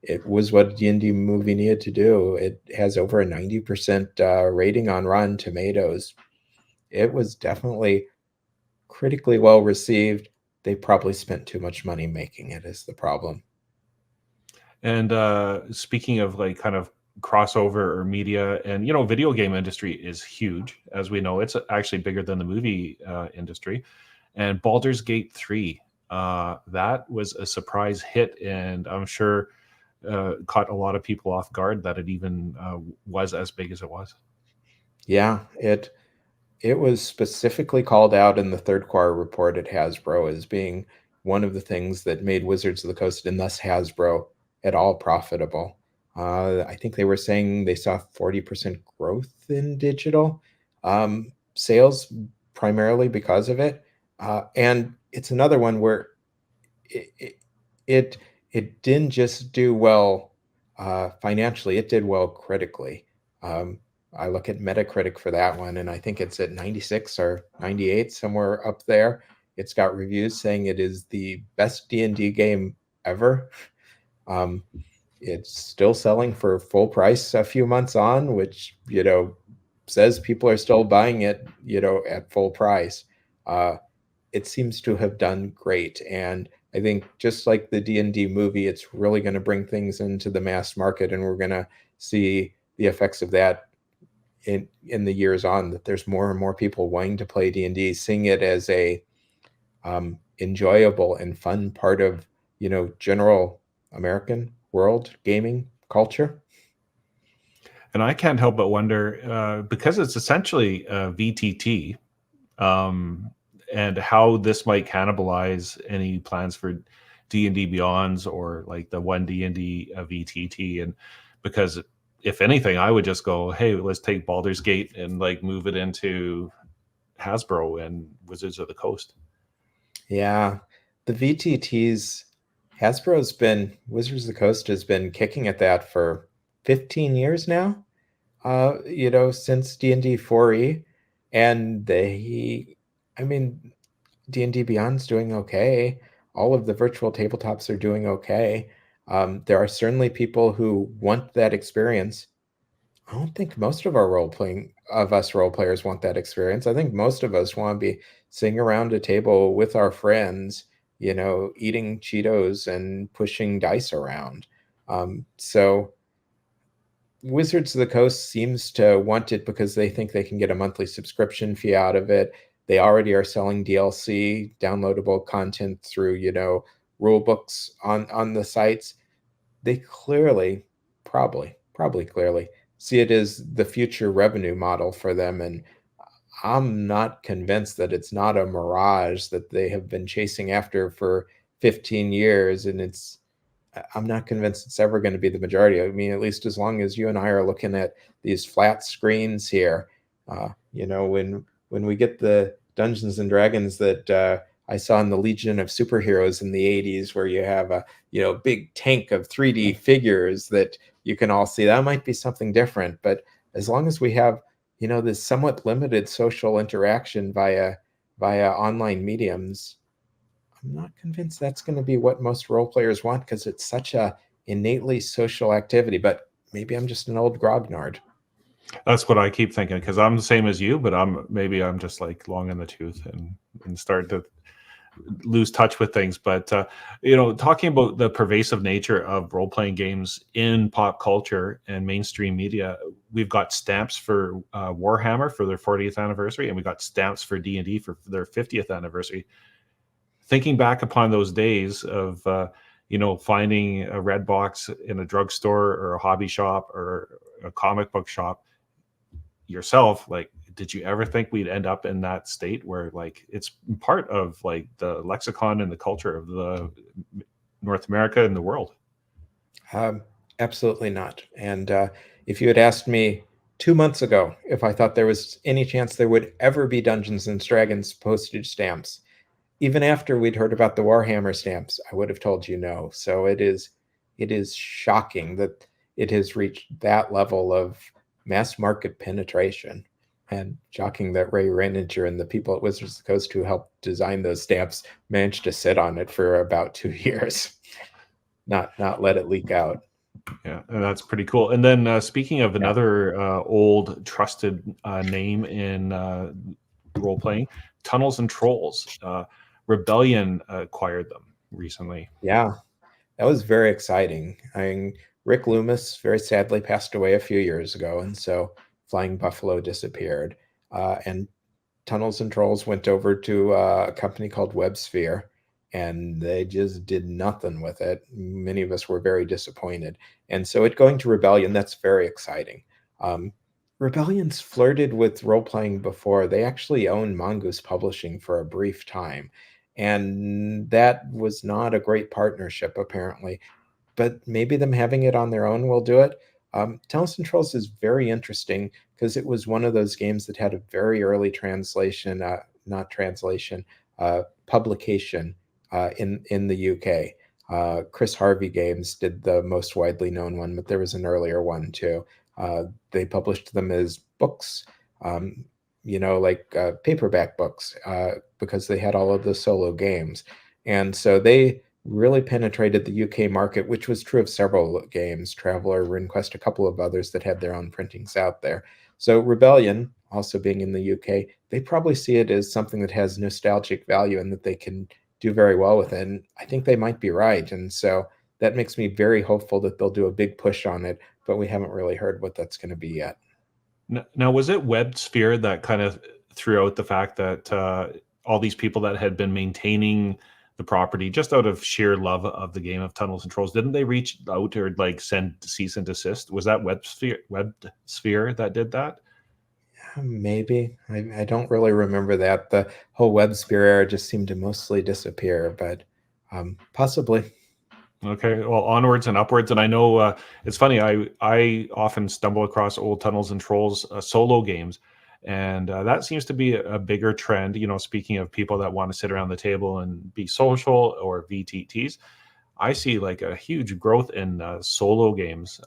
It was what a D&D movie needed to do. It has over a 90% rating on Rotten Tomatoes. It was definitely critically well received. They probably spent too much money making it, is the problem. And speaking of like kind of crossover or media, and video game industry is huge, as we know. It's actually bigger than the movie industry. And Baldur's Gate 3, that was a surprise hit, and I'm sure caught a lot of people off guard that it even was as big as it was. Yeah, it was specifically called out in the third quarter report at Hasbro as being one of the things that made Wizards of the Coast, and thus Hasbro, at all profitable. I think they were saying they saw 40% growth in digital sales, primarily because of it. And it's another one where it didn't just do well financially, it did well critically. I look at Metacritic for that one, and I think it's at 96 or 98, somewhere up there. It's got reviews saying it is the best D&D game ever. It's still selling for full price a few months on, which, says people are still buying it, at full price. It seems to have done great. And I think just like the D&D movie, it's really going to bring things into the mass market, and we're going to see the effects of that in the years on, that there's more and more people wanting to play D&D, seeing it as a enjoyable and fun part of, general American world gaming culture. And I can't help but wonder, because it's essentially a VTT, and how this might cannibalize any plans for D&D Beyonds or like the one D&D VTT. And because if anything, I would just go, hey, let's take Baldur's Gate and like move it into Hasbro and Wizards of the Coast. Yeah, the VTTs, Wizards of the Coast has been kicking at that for 15 years now, since D&D 4E. And D&D Beyond's doing okay. All of the virtual tabletops are doing okay. There are certainly people who want that experience. I don't think most of role players want that experience. I think most of us want to be sitting around a table with our friends, eating Cheetos and pushing dice around. So Wizards of the Coast seems to want it because they think they can get a monthly subscription fee out of it. They already are selling DLC, downloadable content through, rule books on the sites. They clearly, probably clearly see it as the future revenue model for them. And I'm not convinced that it's not a mirage that they have been chasing after for 15 years. And I'm not convinced it's ever going to be the majority. I mean, at least as long as you and I are looking at these flat screens here, when we get the Dungeons and Dragons that I saw in the Legion of Superheroes in the 80s, where you have a big tank of 3D figures that you can all see, that might be something different. But as long as we have this somewhat limited social interaction via online mediums, I'm not convinced that's going to be what most role players want, because it's such a innately social activity. But maybe I'm just an old grognard. That's what I keep thinking, because I'm the same as you, but I'm just like long in the tooth and start to lose touch with things. But talking about the pervasive nature of role-playing games in pop culture and mainstream media, we've got stamps for Warhammer for their 40th anniversary, and we got stamps for D&D for their 50th anniversary. Thinking back upon those days of finding a red box in a drugstore or a hobby shop or a comic book shop yourself, like, did you ever think we'd end up in that state where like it's part of like the lexicon and the culture of the North America and the world? Absolutely not. And if you had asked me 2 months ago if I thought there was any chance there would ever be Dungeons and Dragons postage stamps, even after we'd heard about the Warhammer stamps, I would have told you no. So it is shocking that it has reached that level of mass market penetration, and shocking that Ray Reininger and the people at Wizards of the Coast who helped design those stamps managed to sit on it for about 2 years, not let it leak out. Yeah, and that's pretty cool. And then speaking of another old trusted name in role playing, Tunnels and Trolls. Rebellion acquired them recently. Yeah, that was very exciting. Rick Loomis very sadly passed away a few years ago, and so Flying Buffalo disappeared. And Tunnels and Trolls went over to a company called WebSphere, and they just did nothing with it. Many of us were very disappointed. And so it going to Rebellion, that's very exciting. Rebellion's flirted with role-playing before. They actually owned Mongoose Publishing for a brief time, and that was not a great partnership, apparently. But maybe them having it on their own will do it. Tunnels and Trolls is very interesting because it was one of those games that had a very early publication in the UK. Chris Harvey Games did the most widely known one, but there was an earlier one too. They published them as books, paperback books, because they had all of the solo games. And so they really penetrated the UK market, which was true of several games, Traveller, RuneQuest, a couple of others that had their own printings out there. So Rebellion, also being in the UK, they probably see it as something that has nostalgic value and that they can do very well with it. And I think they might be right. And so that makes me very hopeful that they'll do a big push on it, but we haven't really heard what that's going to be yet. Now, was it WebSphere that kind of threw out the fact that all these people that had been maintaining the property just out of sheer love of the game of Tunnels and Trolls, didn't they reach out or like send cease and desist? Was that WebSphere that did that? Maybe. I don't really remember that. The whole WebSphere era just seemed to mostly disappear, but possibly. Okay, well, onwards and upwards. And I know it's funny, I often stumble across old Tunnels and Trolls solo games, And that seems to be a bigger trend. Speaking of people that want to sit around the table and be social, or VTTs, I see like a huge growth in solo games.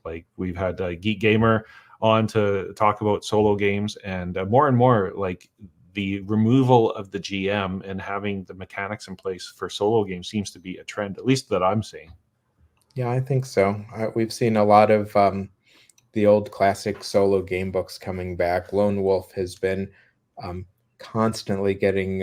Like we've had Geek Gamer on to talk about solo games, and more like the removal of the GM and having the mechanics in place for solo games seems to be a trend, at least that I'm seeing. Yeah, I think so. We've seen a lot of the old classic solo game books coming back. Lone Wolf has been constantly getting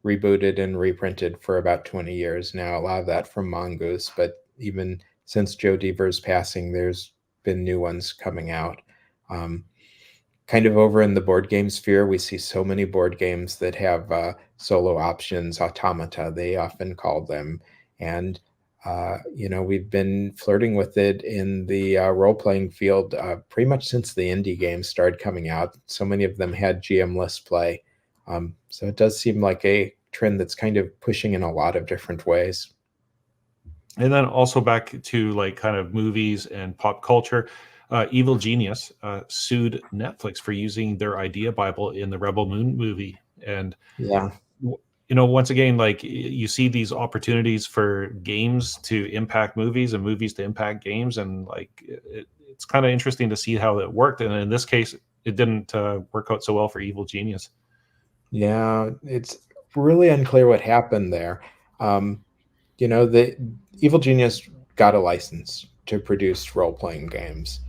rebooted and reprinted for about 20 years now. A lot of that from Mongoose, but even since Joe Deaver's passing, there's been new ones coming out. Kind of over in the board game sphere, we see so many board games that have solo options, automata, they often call them. And we've been flirting with it in the role-playing field pretty much since the indie games started coming out. So many of them had GM-less play. So it does seem like a trend that's kind of pushing in a lot of different ways. And then also back to like kind of movies and pop culture. Evil Genius sued Netflix for using their idea Bible in the Rebel Moon movie. And Yeah. Once again, like you see these opportunities for games to impact movies and movies to impact games, and like it's kind of interesting to see how it worked. And in this case, it didn't work out so well for Evil Genius. Yeah, it's really unclear what happened there. The Evil Genius got a license to produce role-playing games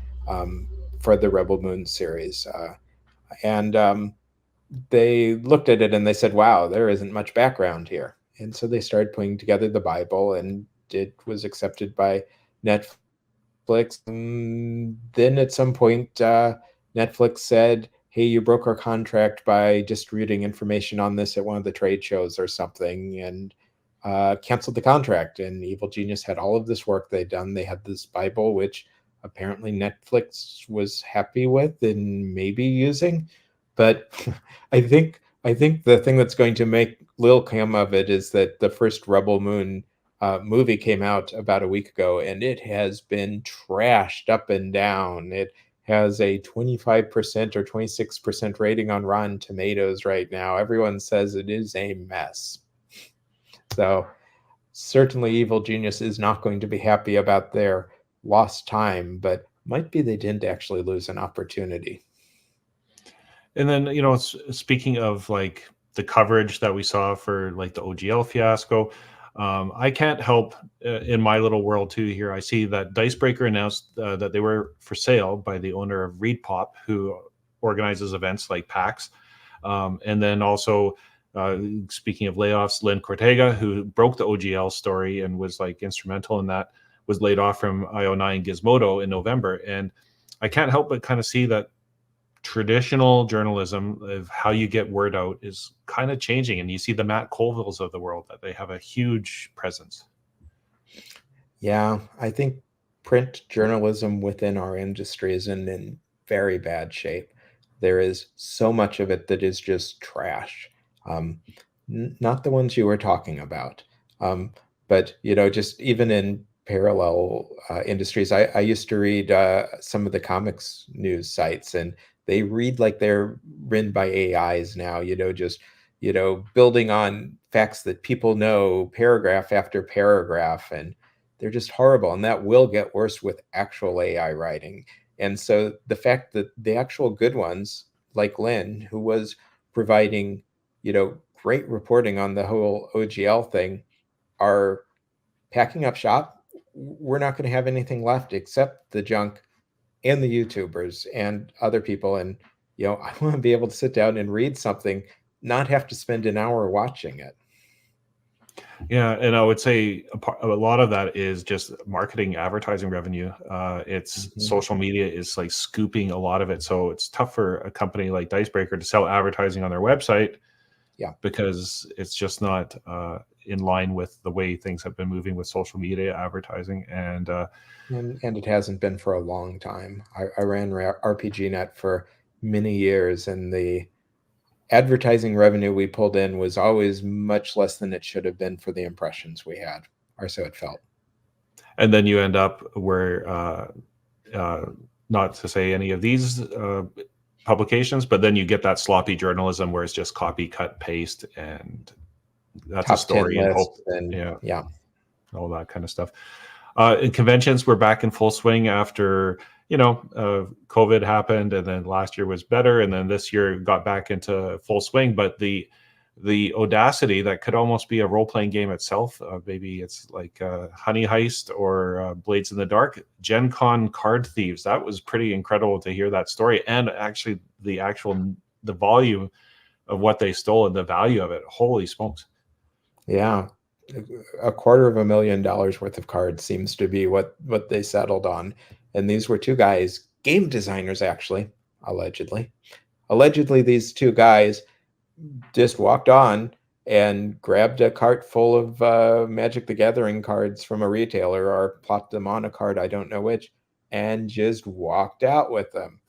for the Rebel Moon series, and they looked at it and they said, "Wow, there isn't much background here." And so they started putting together the Bible, and it was accepted by Netflix. And then at some point, Netflix said, "Hey, you broke our contract by distributing information on this at one of the trade shows or something," and canceled the contract. And Evil Genius had all of this work they'd done. They had this Bible, which apparently Netflix was happy with and maybe using. But I think the thing that's going to make Lil come of it is that the first Rebel Moon movie came out about a week ago, and it has been trashed up and down. It has a 25% or 26% rating on Rotten Tomatoes right now. Everyone says it is a mess. So certainly Evil Genius is not going to be happy about their lost time, but might be they didn't actually lose an opportunity. And then, speaking of like the coverage that we saw for like the OGL fiasco, I can't help in my little world too here. I see that Dicebreaker announced that they were for sale by the owner of ReadPop, who organizes events like PAX. And then also, speaking of layoffs, Lynn Cortega, who broke the OGL story and was like instrumental in that, was laid off from IO9 Gizmodo in November. And I can't help but kind of see that traditional journalism of how you get word out is kind of changing, and you see the Matt Colvilles of the world that they have a huge presence. Yeah, I think print journalism within our industry is in very bad shape. There is so much of it that is just trash. Not the ones you were talking about, but just even in parallel industries. I used to read some of the comics news sites, and they read like they're written by AIs now, just building on facts that people know, paragraph after paragraph, and they're just horrible. And that will get worse with actual AI writing. And so the fact that the actual good ones, like Lynn, who was providing great reporting on the whole OGL thing, are packing up shop, we're not going to have anything left except the junk and the YouTubers and other people. And I want to be able to sit down and read something, not have to spend an hour watching it. Yeah, and I would say a lot of that is just marketing, advertising revenue. It's social media is like scooping a lot of it, so it's tough for a company like Dicebreaker to sell advertising on their website. Yeah, because it's just not in line with the way things have been moving with social media advertising, and it hasn't been for a long time. I ran RPGNet for many years, and the advertising revenue we pulled in was always much less than it should have been for the impressions we had, or so it felt. And then you end up where, not to say any of these publications, but then you get that sloppy journalism where it's just copy, cut, paste, and that's Top a story 10 and hope. lists and yeah. All that kind of stuff. In conventions, we're back in full swing after COVID happened, and then last year was better, and then this year got back into full swing. But the audacity that could almost be a role-playing game itself, maybe it's like Honey Heist or Blades in the Dark, Gen Con Card Thieves. That was pretty incredible to hear that story, and actually the volume of what they stole and the value of it. Holy smokes. Yeah. $250,000 worth of cards seems to be what they settled on. And these were two guys, game designers, actually, allegedly. Allegedly, these two guys just walked on and grabbed a cart full of Magic the Gathering cards from a retailer, or plopped them on a card, I don't know which, and just walked out with them.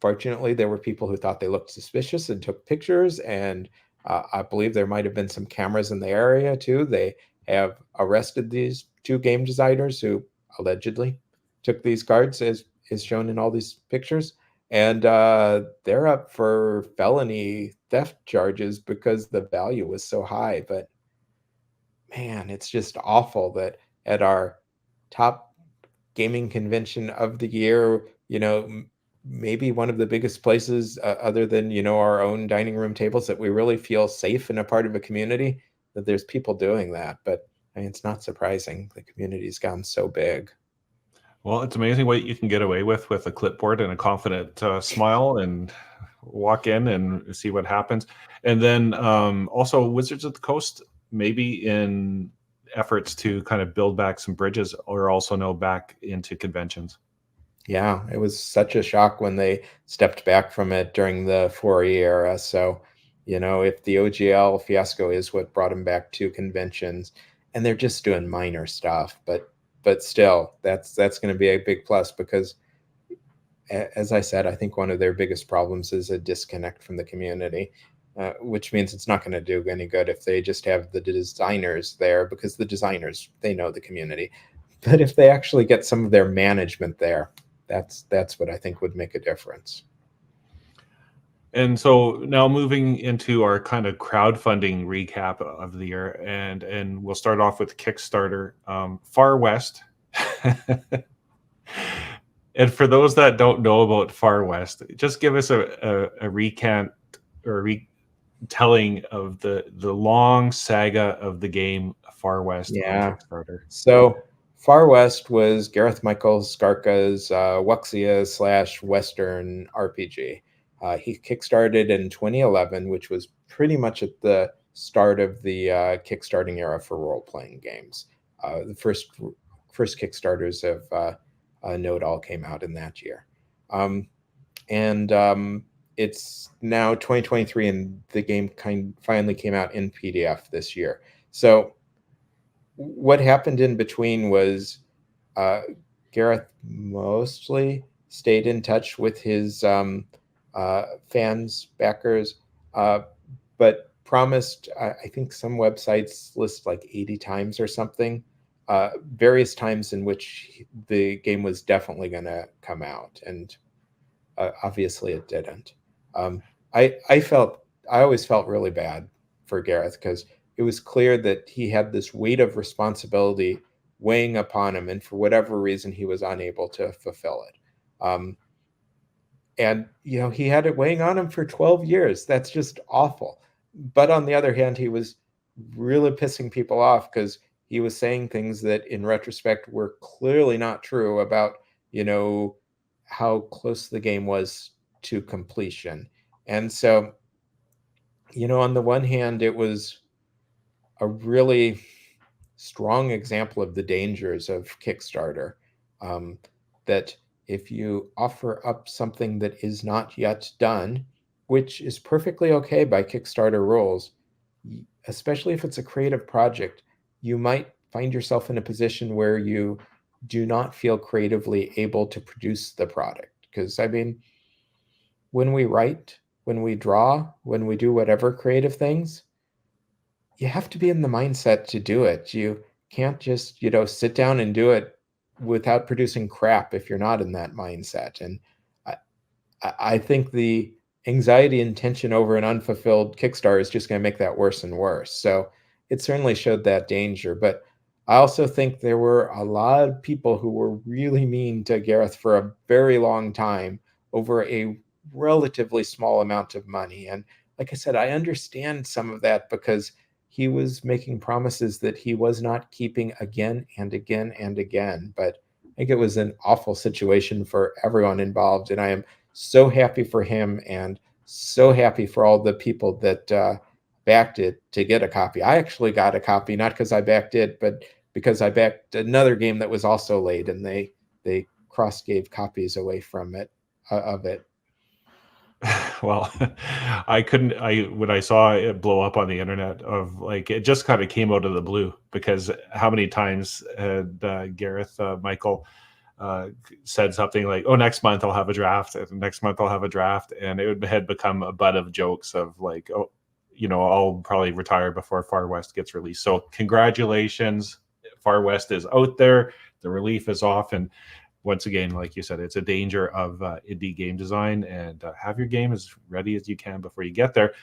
Fortunately, there were people who thought they looked suspicious and took pictures, and I believe there might have been some cameras in the area too. They have arrested these two game designers who allegedly took these cards, as is shown in all these pictures. And they're up for felony theft charges because the value was so high. But man, it's just awful that at our top gaming convention of the year, maybe one of the biggest places other than, our own dining room tables, that we really feel safe and a part of a community, that there's people doing that. But I mean, it's not surprising. The community's gone so big. Well, it's amazing what you can get away with a clipboard and a confident smile, and walk in and see what happens. And then also Wizards of the Coast, maybe in efforts to kind of build back some bridges, or also now back into conventions. Yeah, it was such a shock when they stepped back from it during the 4E era. So, if the OGL Fiasco is what brought them back to conventions, and they're just doing minor stuff, but still, that's going to be a big plus, because, as I said, I think one of their biggest problems is a disconnect from the community, which means it's not going to do any good if they just have the designers there, because the designers, they know the community. But if they actually get some of their management there, that's what I think would make a difference. And so now moving into our kind of crowdfunding recap of the year, and we'll start off with Kickstarter, Far West. And for those that don't know about Far West, just give us a recant or retelling of the long saga of the game Far West on Kickstarter. So Far West was Gareth Michael Skarka's WotC / Western RPG. He kickstarted in 2011, which was pretty much at the start of the kickstarting era for role-playing games. The first Kickstarters of Node all came out in that year. It's now 2023, and the game finally came out in PDF this year. So what happened in between was Gareth mostly stayed in touch with his fans, backers, but promised, I think some websites list like 80 times or something, various times in which the game was definitely going to come out. And obviously it didn't. I always felt really bad for Gareth, because it was clear that he had this weight of responsibility weighing upon him, and for whatever reason, he was unable to fulfill it. And, he had it weighing on him for 12 years. That's just awful. But on the other hand, he was really pissing people off, because he was saying things that in retrospect were clearly not true about, how close the game was to completion. And so, on the one hand, it was a really strong example of the dangers of Kickstarter, that if you offer up something that is not yet done, which is perfectly okay by Kickstarter rules, especially if it's a creative project, you might find yourself in a position where you do not feel creatively able to produce the product. Because, I mean, when we write, when we draw, when we do whatever creative things, you have to be in the mindset to do it. You can't just, sit down and do it without producing crap if you're not in that mindset. And I think the anxiety and tension over an unfulfilled Kickstarter is just going to make that worse and worse. So it certainly showed that danger. But I also think there were a lot of people who were really mean to Gareth for a very long time over a relatively small amount of money. And like I said, I understand some of that because he was making promises that he was not keeping again and again and again. But I think it was an awful situation for everyone involved. And I am so happy for him and so happy for all the people that backed it to get a copy. I actually got a copy, not because I backed it, but because I backed another game that was also late, and they cross gave copies away from it of it. Well, I couldn't. When I saw it blow up on the internet, of like it just kind of came out of the blue, because how many times had Gareth Michael said something like, "Oh, next month I'll have a draft. Next month I'll have a draft," and it had become a butt of jokes of like, "Oh, I'll probably retire before Far West gets released." So congratulations, Far West is out there. The relief is off, and once again, like you said, it's a danger of indie game design, and have your game as ready as you can before you get there.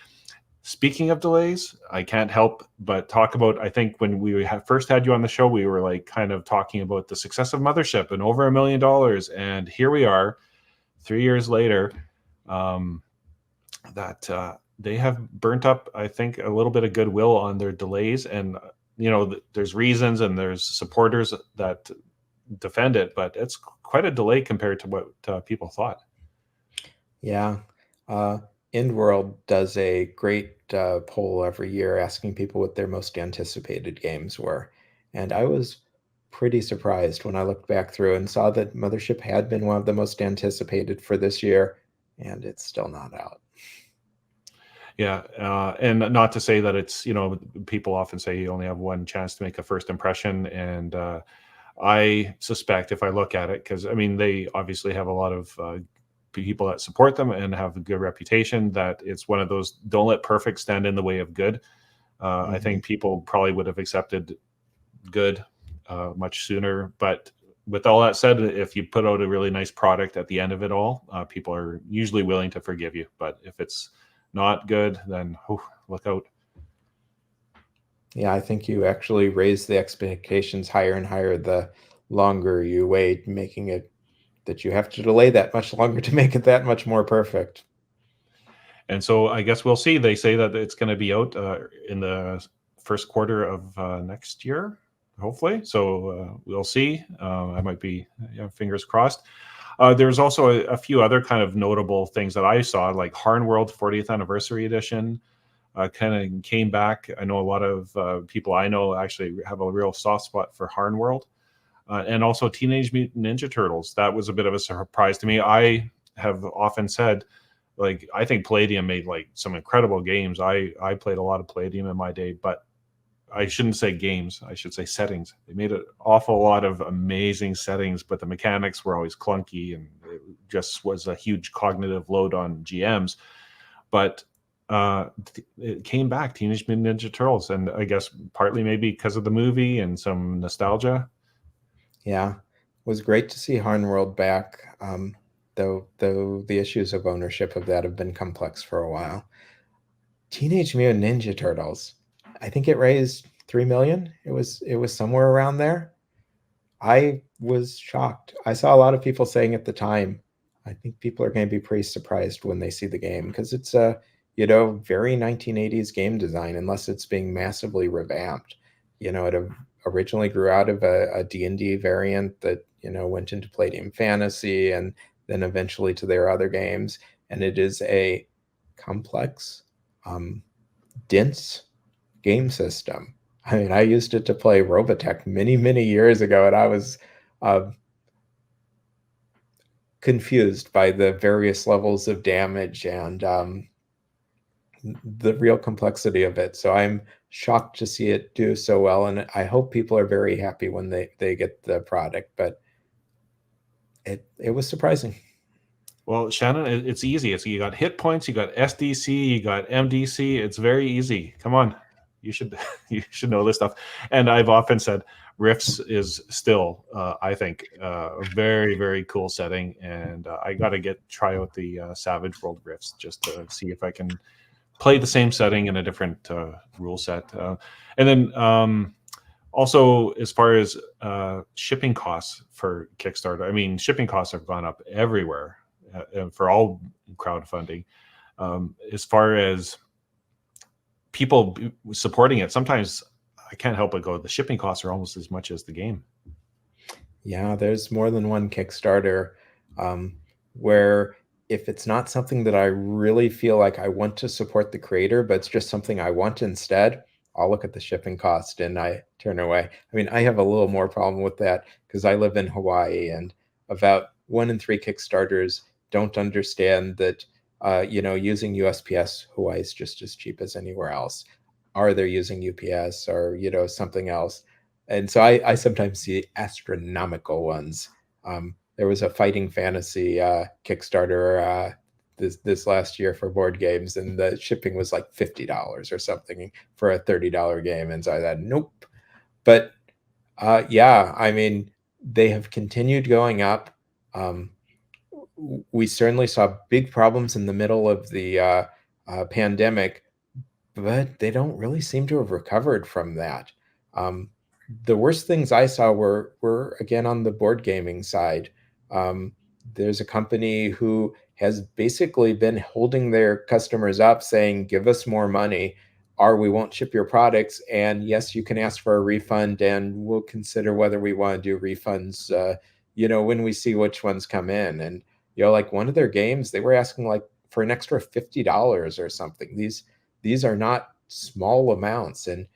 Speaking of delays, I can't help but talk about, I think when we first had you on the show, we were like kind of talking about the success of Mothership and over $1 million. And here we are 3 years later, that they have burnt up, I think, a little bit of goodwill on their delays. And, there's reasons and there's supporters that defend it, but it's quite a delay compared to what people thought. Yeah. IndWorld does a great poll every year asking people what their most anticipated games were. And I was pretty surprised when I looked back through and saw that Mothership had been one of the most anticipated for this year, and it's still not out. Yeah, and not to say that it's, people often say you only have one chance to make a first impression, and I suspect, if I look at it, because I mean, they obviously have a lot of people that support them and have a good reputation, that it's one of those, don't let perfect stand in the way of good. I think people probably would have accepted good much sooner. But with all that said, if you put out a really nice product at the end of it all, people are usually willing to forgive you. But if it's not good, then look out. Yeah, I think you actually raise the expectations higher and higher the longer you wait, making it that you have to delay that much longer to make it that much more perfect. And so I guess we'll see. They say that it's going to be out in the first quarter of next year, hopefully. So we'll see. I might be fingers crossed. There's also a few other kind of notable things that I saw, like Harnworld 40th Anniversary Edition kind of came back. I know a lot of people I know actually have a real soft spot for Harnworld. And also Teenage Mutant Ninja Turtles. That was a bit of a surprise to me. I have often said, like, I think Palladium made like some incredible games. I played a lot of Palladium in my day, but I shouldn't say games. I should say settings. They made an awful lot of amazing settings, but the mechanics were always clunky, and it just was a huge cognitive load on GMs. But it came back, Teenage Mutant Ninja Turtles, and I guess partly maybe because of the movie and some nostalgia. Yeah, it was great to see Harnworld back, though the issues of ownership of that have been complex for a while. Teenage Mutant Ninja Turtles, I think it raised $3 million. It was somewhere around there. I was shocked. I saw a lot of people saying at the time, I think people are going to be pretty surprised when they see the game, because it's a very 1980s game design, unless it's being massively revamped. It originally grew out of a D&D variant that went into Palladium Fantasy and then eventually to their other games, and it is a complex, dense game system. I mean, I used it to play Robotech many years ago, and I was confused by the various levels of damage and the real complexity of it. So I'm shocked to see it do so well, and I hope people are very happy when they get the product. But it was surprising. Well, Shannon, it's easy. You got hit points, you got SDC, you got MDC. It's very easy. Come on, you should you should know this stuff. And I've often said Rifts is still, I think, a very, very cool setting, and I got to try out the Savage World Rifts just to see if I can play the same setting in a different rule set. And then also, as far as shipping costs for Kickstarter, I mean, shipping costs have gone up everywhere for all crowdfunding. As far as people supporting it, sometimes I can't help but go, the shipping costs are almost as much as the game. Yeah, there's more than one Kickstarter where if it's not something that I really feel like I want to support the creator, but it's just something I want instead, I'll look at the shipping cost and I turn away. I mean, I have a little more problem with that because I live in Hawaii, and about 1 in 3 Kickstarters don't understand that using USPS, Hawaii is just as cheap as anywhere else. Are they using UPS or something else? And so I sometimes see astronomical ones. There was a Fighting Fantasy Kickstarter this last year for board games, and the shipping was like $50 or something for a $30 game. And so I thought, nope. But yeah, I mean, they have continued going up. We certainly saw big problems in the middle of the pandemic, but they don't really seem to have recovered from that. The worst things I saw were again on the board gaming side. There's a company who has basically been holding their customers up saying, give us more money or we won't ship your products. And yes, you can ask for a refund and we'll consider whether we want to do refunds, when we see which ones come in. And, like one of their games, they were asking like for an extra $50 or something. These are not small amounts. And,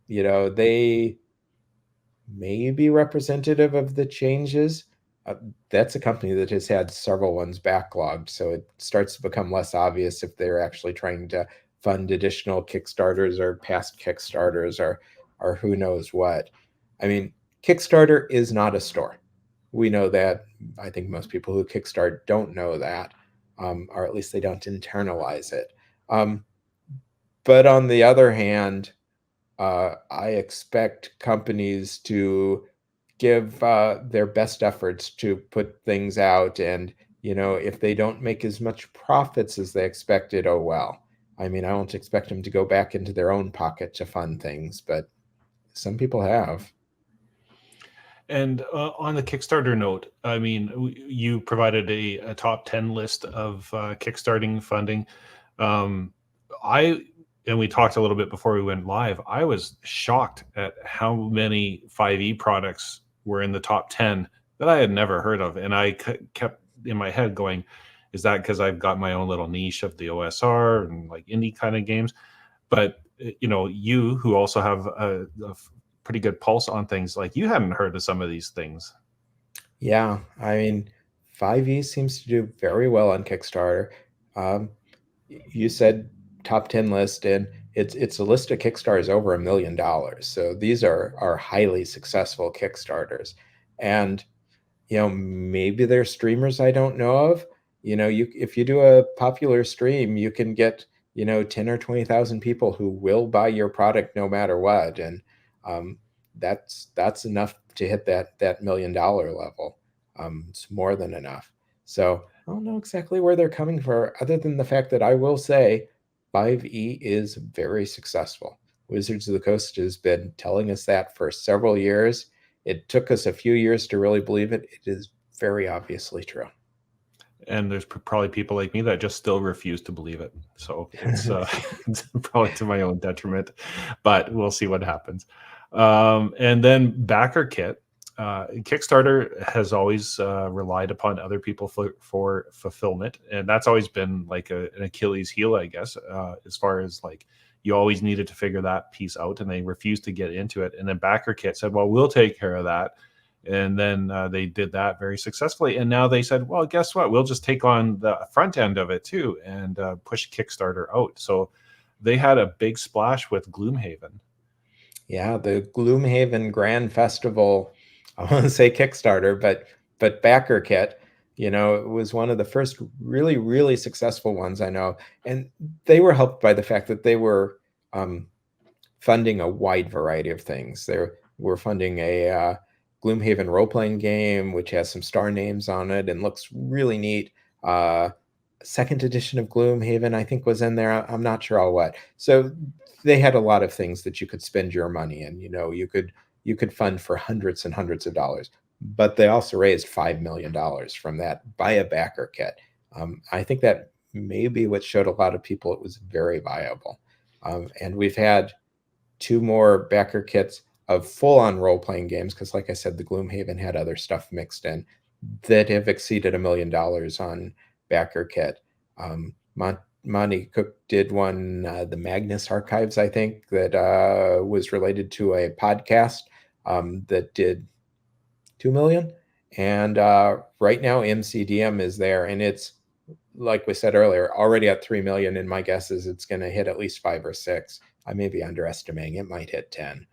they may be representative of the changes. That's a company that has had several ones backlogged, so it starts to become less obvious if they're actually trying to fund additional Kickstarters or past Kickstarters or who knows what. I mean, Kickstarter is not a store. We know that. I think most people who Kickstart don't know that, or at least they don't internalize it. But on the other hand, I expect companies to give their best efforts to put things out, and if they don't make as much profits as they expected, oh well. I mean, I don't expect them to go back into their own pocket to fund things, but some people have. And on the Kickstarter note, I mean, you provided a top 10 list of Kickstarting funding. And we talked a little bit before we went live. I was shocked at how many 5e products were in the top 10 that I had never heard of. And I kept in my head going, is that because I've got my own little niche of the OSR and like indie kind of games? But, you who also have a pretty good pulse on things, like you hadn't heard of some of these things. Yeah, I mean, 5e seems to do very well on Kickstarter. You said top 10 list, and it's a list of Kickstarters over $1 million. So these are highly successful Kickstarters. And maybe they're streamers I don't know of. If you do a popular stream, you can get 10 or 20,000 people who will buy your product no matter what. And that's enough to hit that $1 million level. It's more than enough. So I don't know exactly where they're coming from, other than the fact that I will say 5e is very successful. Wizards of the Coast has been telling us that for several years. It took us a few years to really believe it. It is very obviously true. And there's probably people like me that just still refuse to believe it. So it's, it's probably to my own detriment, but we'll see what happens. And then Backer Kit. Kickstarter has always relied upon other people for fulfillment, and that's always been like an Achilles heel, I guess, as far as like you always needed to figure that piece out, and they refused to get into it. And then Backer Kit said, well, we'll take care of that. And then they did that very successfully. And now they said, well, guess what? We'll just take on the front end of it too and push Kickstarter out. So they had a big splash with Gloomhaven. Yeah, the Gloomhaven Grand Festival, I want to say Kickstarter, but Backer Kit, it was one of the first really, really successful ones I know. And they were helped by the fact that they were funding a wide variety of things. We're funding a Gloomhaven role-playing game, which has some star names on it and looks really neat. Second edition of Gloomhaven, I think, was in there. I'm not sure all what. So they had a lot of things that you could spend your money in. You could fund for hundreds and hundreds of dollars. But they also raised $5 million from that. Buy a backer kit. I think that may be what showed a lot of people it was very viable. And we've had 2 more backer kits of full-on role-playing games, because like I said, the Gloomhaven had other stuff mixed in, that have exceeded $1 million on backer kit. Monty Cook did one, the Magnus Archives, I think, that was related to a podcast that did 2 million. And right now MCDM is there, and it's, like we said earlier, already at 3 million, and my guess is it's going to hit at least 5 or 6. I may be underestimating. It might hit 10.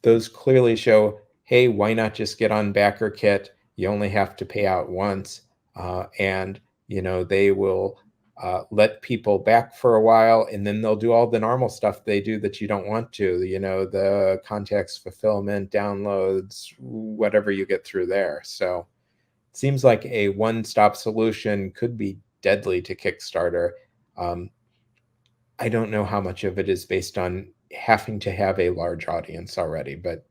Those clearly show, hey, why not just get on backer kit? You only have to pay out once, and they will let people back for a while, and then they'll do all the normal stuff they do that you don't want to, the context fulfillment, downloads, whatever you get through there. So it seems like a one-stop solution could be deadly to Kickstarter. I don't know how much of it is based on having to have a large audience already, but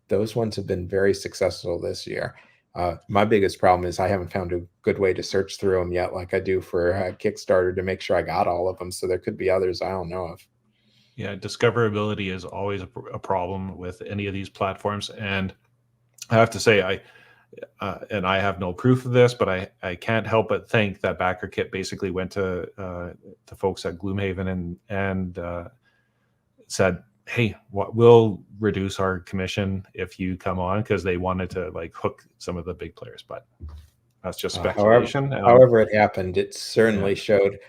those ones have been very successful this year. My biggest problem is I haven't found a good way to search through them yet, like I do for Kickstarter, to make sure I got all of them. So there could be others I don't know of. Yeah, discoverability is always a problem with any of these platforms. And I have to say, and I have no proof of this, but I can't help but think that backer kit basically went to the folks at Gloomhaven and said, hey, we'll reduce our commission if you come on, because they wanted to hook some of the big players. But that's just speculation. However it happened, it certainly showed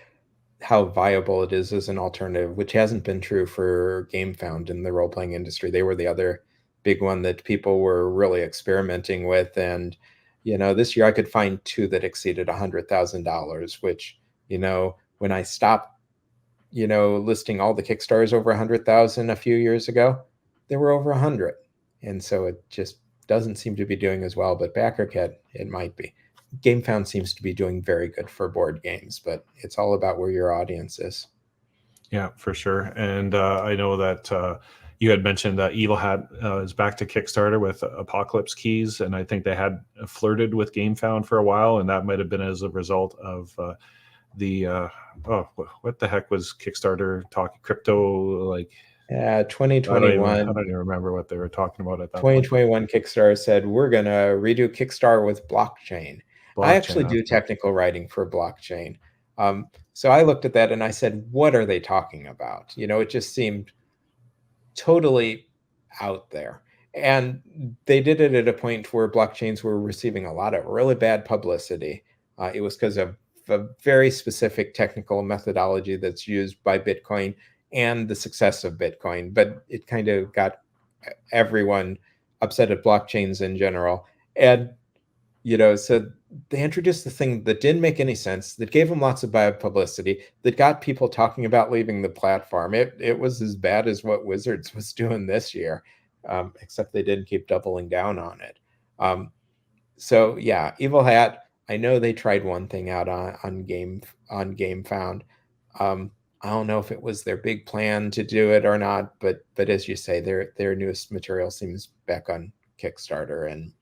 how viable it is as an alternative, which hasn't been true for GameFound in the role-playing industry. They were the other big one that people were really experimenting with. And, this year I could find 2 that exceeded $100,000, which, when I stopped, listing all the Kickstarters over 100,000 a few years ago, there were over 100. And so it just doesn't seem to be doing as well, but BackerKit, it might be. GameFound seems to be doing very good for board games, but it's all about where your audience is. Yeah, for sure. And I know that you had mentioned that Evil Hat is back to Kickstarter with Apocalypse Keys, and I think they had flirted with GameFound for a while, and that might have been as a result of what the heck was Kickstarter talking crypto 2021. I don't even remember what they were talking about at that 2021 point. Kickstarter said, we're going to redo Kickstarter with blockchain. I actually do technical writing for blockchain. So I looked at that and I said, what are they talking about? It just seemed totally out there. And they did it at a point where blockchains were receiving a lot of really bad publicity. It was because of a very specific technical methodology that's used by Bitcoin and the success of Bitcoin, but it kind of got everyone upset at blockchains in general. And, so they introduced the thing that didn't make any sense, that gave them lots of bad publicity, that got people talking about leaving the platform. It was as bad as what Wizards was doing this year, except they didn't keep doubling down on it. So yeah, Evil Hat, I know they tried one thing out on GameFound. I don't know if it was their big plan to do it or not, but as you say, their newest material seems back on Kickstarter, and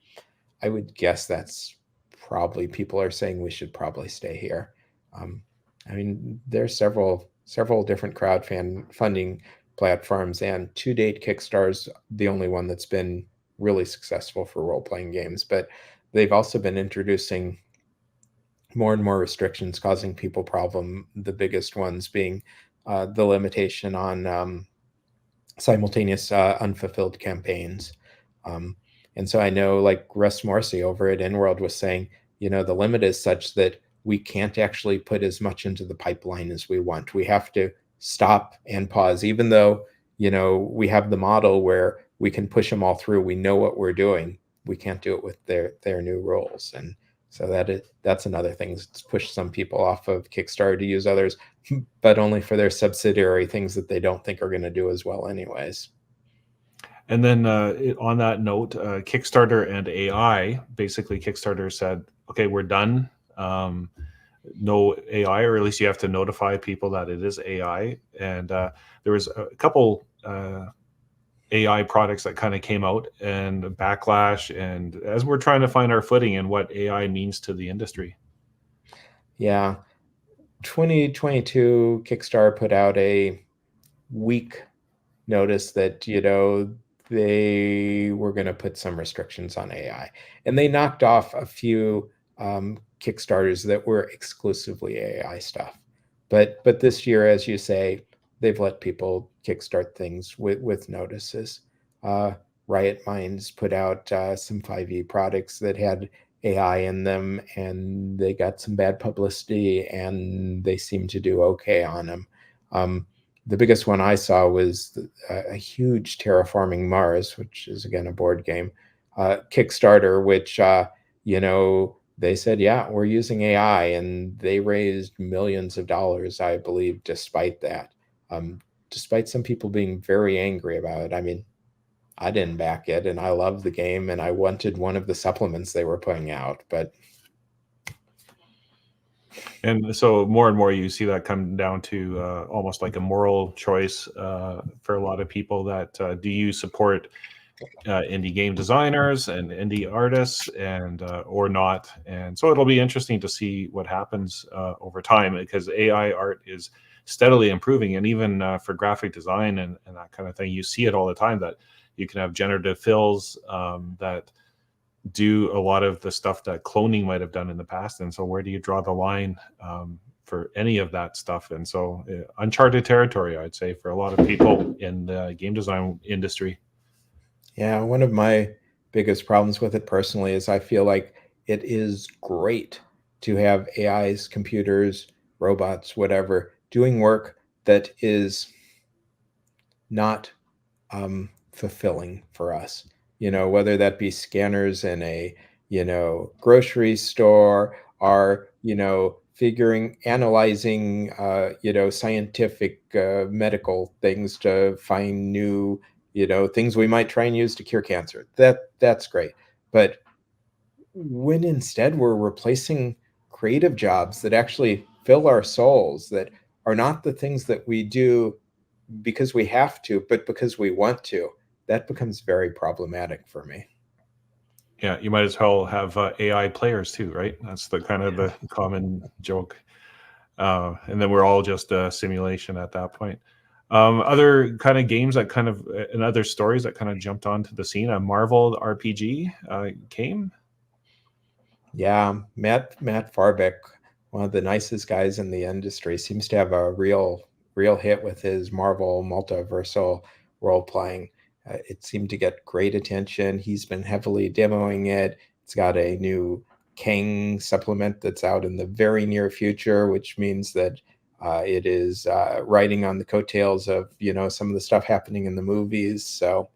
I would guess that's probably people are saying we should probably stay here. There's several different crowdfunding platforms, and to date, Kickstarter's the only one that's been really successful for role-playing games, but they've also been introducing more and more restrictions causing people problem, the biggest ones being the limitation on simultaneous unfulfilled campaigns. And so I know Russ Morrissey over at InWorld was saying, the limit is such that we can't actually put as much into the pipeline as we want. We have to stop and pause, even though, we have the model where we can push them all through. We know what we're doing. We can't do it with their new rules. And So that's another thing that's pushed some people off of Kickstarter to use others, but only for their subsidiary things that they don't think are going to do as well anyways. And then on that note, Kickstarter and AI, basically Kickstarter said, okay, we're done. No AI, or at least you have to notify people that it is AI. And there was a couple AI products that kind of came out, and backlash, and as we're trying to find our footing in what AI means to the industry. Yeah. 2022 Kickstarter put out a week notice that, they were going to put some restrictions on AI. And they knocked off a few Kickstarters that were exclusively AI stuff. But this year, as you say, they've let people kickstart things with notices. Riot Minds put out some 5e products that had AI in them, and they got some bad publicity, and they seem to do okay on them. The biggest one I saw was a huge Terraforming Mars, which is, again, a board game, Kickstarter, which, they said, yeah, we're using AI, and they raised millions of dollars, I believe, despite that. Despite some people being very angry about it. I mean, I didn't back it, and I love the game, and I wanted one of the supplements they were putting out, but... And so more and more you see that come down to almost like a moral choice for a lot of people, that do you support indie game designers and indie artists, and or not? And so it'll be interesting to see what happens over time, because AI art is steadily improving, and even for graphic design and that kind of thing, you see it all the time, that you can have generative fills that do a lot of the stuff that cloning might have done in the past. And so where do you draw the line for any of that stuff? And so uncharted territory, I'd say, for a lot of people in the game design industry. Yeah, one of my biggest problems with it personally is I feel like it is great to have AIs, computers, robots, whatever, doing work that is not fulfilling for us. Whether that be scanners in a, grocery store, or, analyzing, scientific medical things to find new, things we might try and use to cure cancer. That's great. But when instead we're replacing creative jobs that actually fill our souls, that are not the things that we do because we have to, but because we want to, that becomes very problematic for me. Yeah, you might as well have AI players too, right? That's the kind of the common joke. And then we're all just a simulation at that point. Other kind of games that kind of, and other stories that kind of jumped onto the scene, a Marvel RPG came. Yeah, Matt Farbeck, one of the nicest guys in the industry, seems to have a real hit with his Marvel multiversal role playing. It seemed to get great attention. He's been heavily demoing it. It's got a new Kang supplement that's out in the very near future, which means that it is riding on the coattails of some of the stuff happening in the movies. So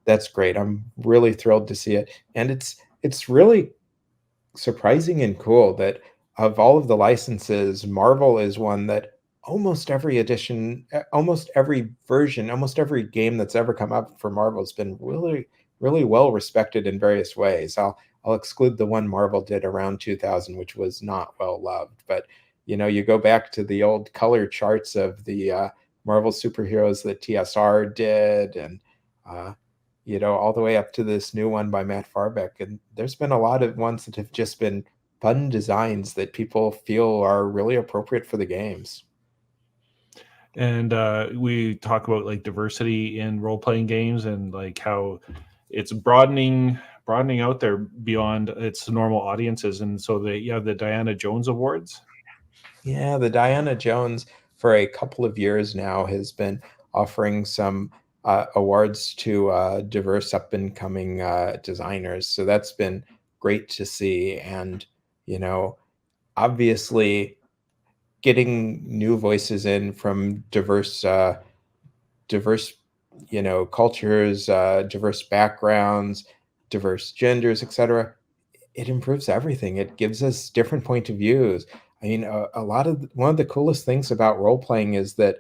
that's great. I'm really thrilled to see it, and it's really surprising and cool that of all of the licenses, Marvel is one that almost every edition, almost every version, almost every game that's ever come up for Marvel has been really, really well respected in various ways. I'll exclude the one Marvel did around 2000, which was not well loved. But you go back to the old color charts of the Marvel superheroes that TSR did, and all the way up to this new one by Matt Farbeck. And there's been a lot of ones that have just been fun designs that people feel are really appropriate for the games. And we talk about like diversity in role-playing games, and like how it's broadening out there beyond its normal audiences. And so the Diana Jones Awards. Yeah, the Diana Jones for a couple of years now has been offering some awards to diverse up and coming designers. So that's been great to see. And, obviously getting new voices in from diverse, cultures, diverse backgrounds, diverse genders, etc., it improves everything. It gives us different point of views. I mean, one of the coolest things about role playing is that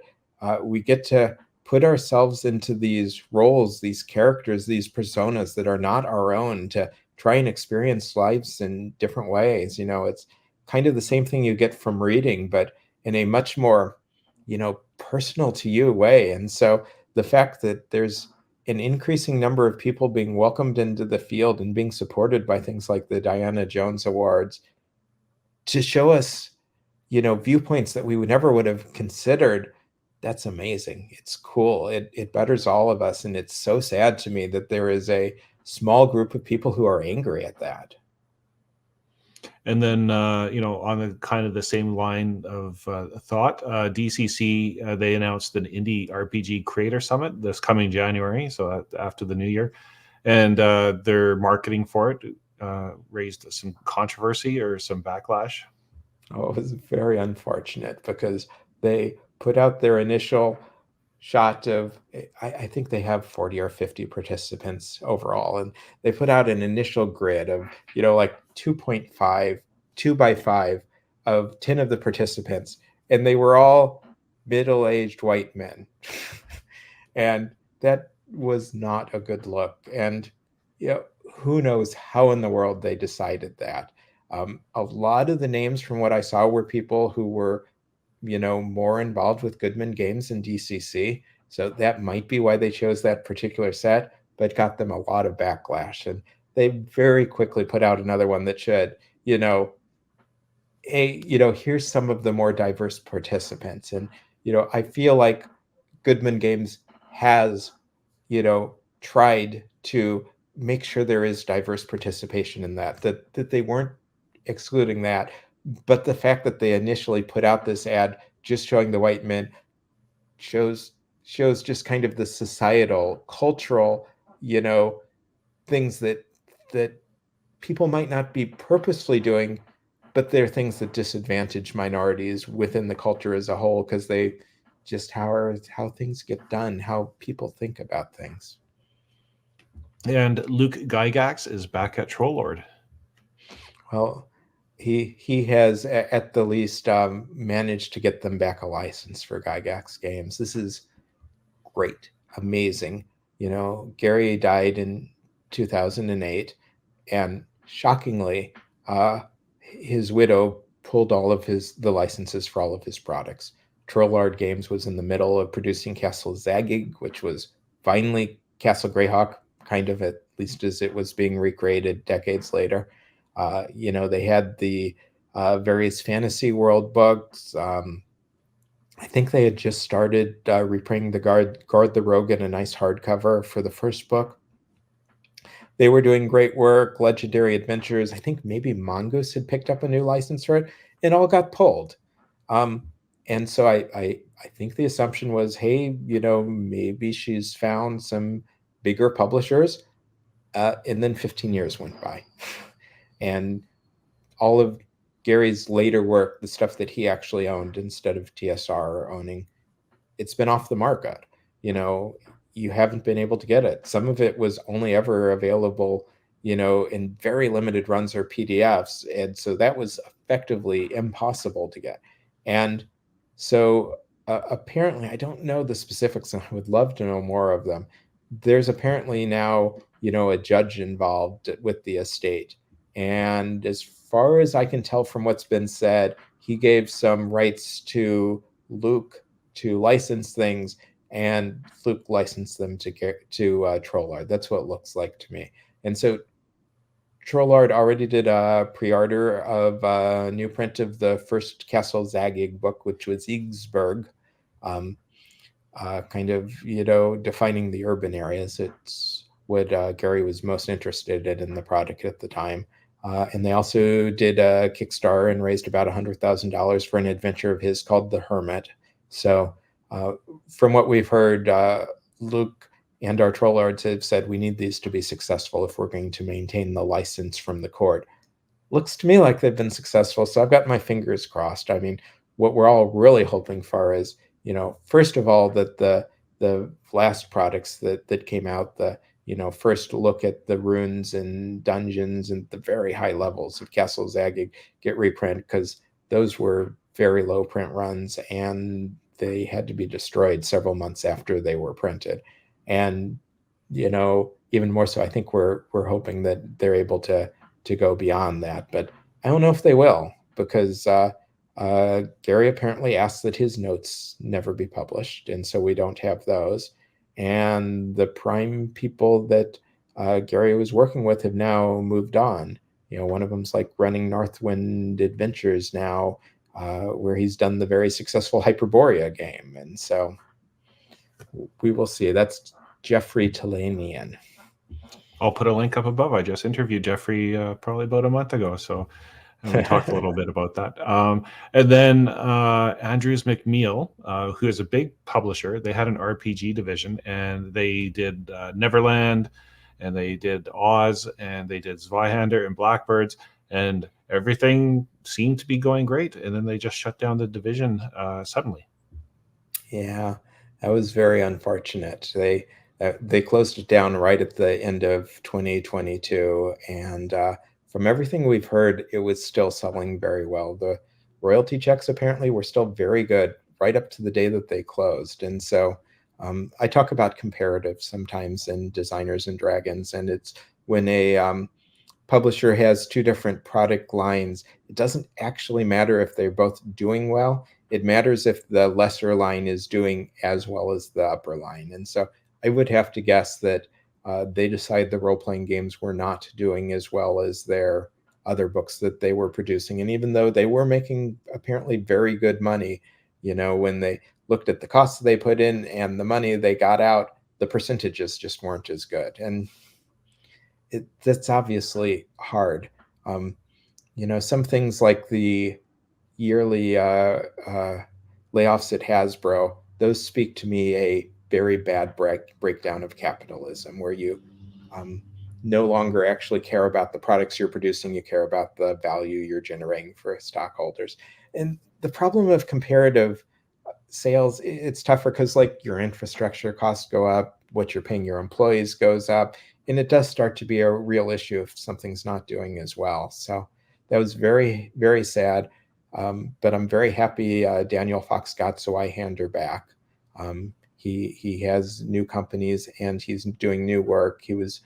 we get to put ourselves into these roles, these characters, these personas that are not our own, to try and experience lives in different ways. It's kind of the same thing you get from reading, but in a much more, personal to you way. And so the fact that there's an increasing number of people being welcomed into the field and being supported by things like the Diana Jones Awards to show us, viewpoints that we would have considered, that's amazing. It's cool. It betters all of us. And it's so sad to me that there is a small group of people who are angry at that. And then, on the kind of the same line of thought, DCC, they announced an Indie RPG Creator Summit this coming January, so after the new year. And their marketing for it raised some controversy or some backlash. Oh, it was very unfortunate because they put out their initial shot of, I think they have 40 or 50 participants overall, and they put out an initial grid of like 2.5 2 by 5 of 10 of the participants, and they were all middle-aged white men. And that was not a good look. And who knows how in the world they decided that. A lot of the names from what I saw were people who were more involved with Goodman Games and DCC. So that might be why they chose that particular set, but got them a lot of backlash. And they very quickly put out another one that should, here's some of the more diverse participants. And, I feel like Goodman Games has, tried to make sure there is diverse participation in that they weren't excluding that. But the fact that they initially put out this ad just showing the white men shows just kind of the societal, cultural, things that people might not be purposefully doing, but they're things that disadvantage minorities within the culture as a whole, because they just how things get done, how people think about things. And Luke Gygax is back at Trollord. Well, he has at the least managed to get them back a license for Gygax Games. This is great, amazing. Gary died in 2008, and shockingly, his widow pulled all of the licenses for all of his products. Trollard Games was in the middle of producing Castle Zagig, which was finally Castle Greyhawk, kind of, at least as it was being recreated decades later. They had the various fantasy world books. I think they had just started reprinting the Guard the Rogue in a nice hardcover for the first book. They were doing great work. Legendary Adventures, I think maybe Mongoose had picked up a new license for it, and all got pulled. And so I think the assumption was, hey, maybe she's found some bigger publishers. And then 15 years went by. And all of Gary's later work, the stuff that he actually owned instead of TSR owning, it's been off the market. You haven't been able to get it. Some of it was only ever available, in very limited runs or PDFs. And so that was effectively impossible to get. And so apparently, I don't know the specifics, and I would love to know more of them. There's apparently now, a judge involved with the estate. And as far as I can tell from what's been said, he gave some rights to Luke to license things, and Luke licensed them to Trollard. That's what it looks like to me. And so Trollard already did a pre-order of a new print of the first Castle Zagig book, which was Igsburg, kind of, defining the urban areas. It's what Gary was most interested in the product at the time. And they also did a Kickstarter and raised about $100,000 for an adventure of his called The Hermit. So from what we've heard, Luke and our Trollards have said we need these to be successful if we're going to maintain the license from the court. Looks to me like they've been successful, so I've got my fingers crossed. I mean, what we're all really hoping for is, first of all, that the last products that came out, the first look at the runes and dungeons and the very high levels of Castle Zaggig get reprinted, because those were very low print runs and they had to be destroyed several months after they were printed. And even more so, I think we're hoping that they're able to go beyond that, but I don't know if they will, because Gary apparently asked that his notes never be published, and so we don't have those. And the prime people that Gary was working with have now moved on. One of them's like running Northwind Adventures now, where he's done the very successful Hyperborea game. And so we will see. That's Jeffrey Talanian. I'll put a link up above. I just interviewed Jeffrey probably about a month ago, so and we talked a little bit about that. And then Andrews McNeil, who is a big publisher, they had an RPG division, and they did Neverland, and they did Oz, and they did Zweihander and Blackbirds, and everything seemed to be going great. And then they just shut down the division suddenly. Yeah, that was very unfortunate. They closed it down right at the end of 2022, and from everything we've heard, it was still selling very well. The royalty checks apparently were still very good right up to the day that they closed. And so I talk about comparatives sometimes in Designers and Dragons, and it's when a publisher has two different product lines, it doesn't actually matter if they're both doing well. It matters if the lesser line is doing as well as the upper line. And so I would have to guess that they decided the role-playing games were not doing as well as their other books that they were producing. And even though they were making apparently very good money, when they looked at the costs they put in and the money they got out, the percentages just weren't as good. And that's obviously hard. Some things like the yearly layoffs at Hasbro, those speak to me a very bad breakdown of capitalism, where you no longer actually care about the products you're producing, you care about the value you're generating for stockholders. And the problem of comparative sales, it's tougher because your infrastructure costs go up, what you're paying your employees goes up, and it does start to be a real issue if something's not doing as well. So that was very, very sad. But I'm very happy Daniel Fox got Zweihander back. He has new companies and he's doing new work. He was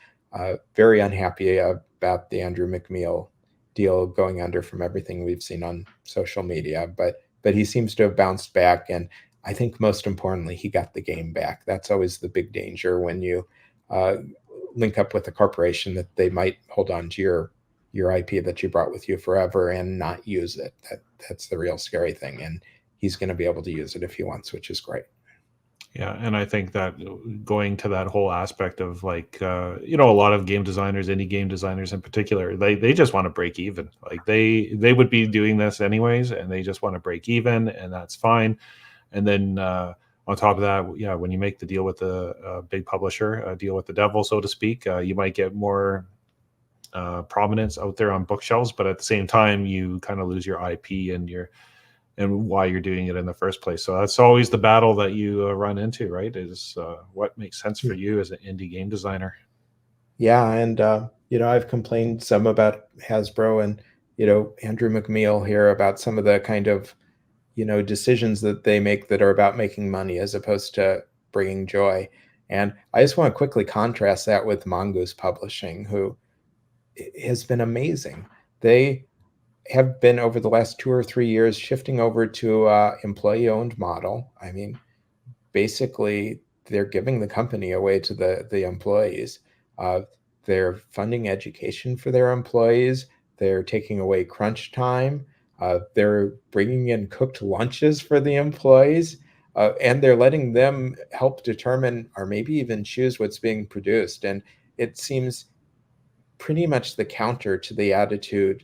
very unhappy about the Andrew McNeil deal going under from everything we've seen on social media, but he seems to have bounced back. And I think most importantly, he got the game back. That's always the big danger when you link up with a corporation, that they might hold on to your IP that you brought with you forever and not use it. That's the real scary thing. And he's going to be able to use it if he wants, which is great. Yeah, and I think that going to that whole aspect of a lot of game designers, indie game designers in particular, they just want to break even. Like they would be doing this anyways, and they just want to break even, and that's fine. And then on top of that, when you make the deal with the big publisher, deal with the devil, so to speak, you might get more prominence out there on bookshelves, but at the same time, you kind of lose your IP and why you're doing it in the first place. So that's always the battle that you run into, right? Is what makes sense for you as an indie game designer. Yeah, and I've complained some about Hasbro and Andrew McNeil here about some of the kind of decisions that they make that are about making money as opposed to bringing joy. And I just want to quickly contrast that with Mongoose Publishing, who has been amazing. They have been, over the last 2 or 3 years, shifting over to employee-owned model. I mean, basically, they're giving the company away to the employees. They're funding education for their employees. They're taking away crunch time. They're bringing in cooked lunches for the employees. And they're letting them help determine, or maybe even choose, what's being produced. And it seems pretty much the counter to the attitude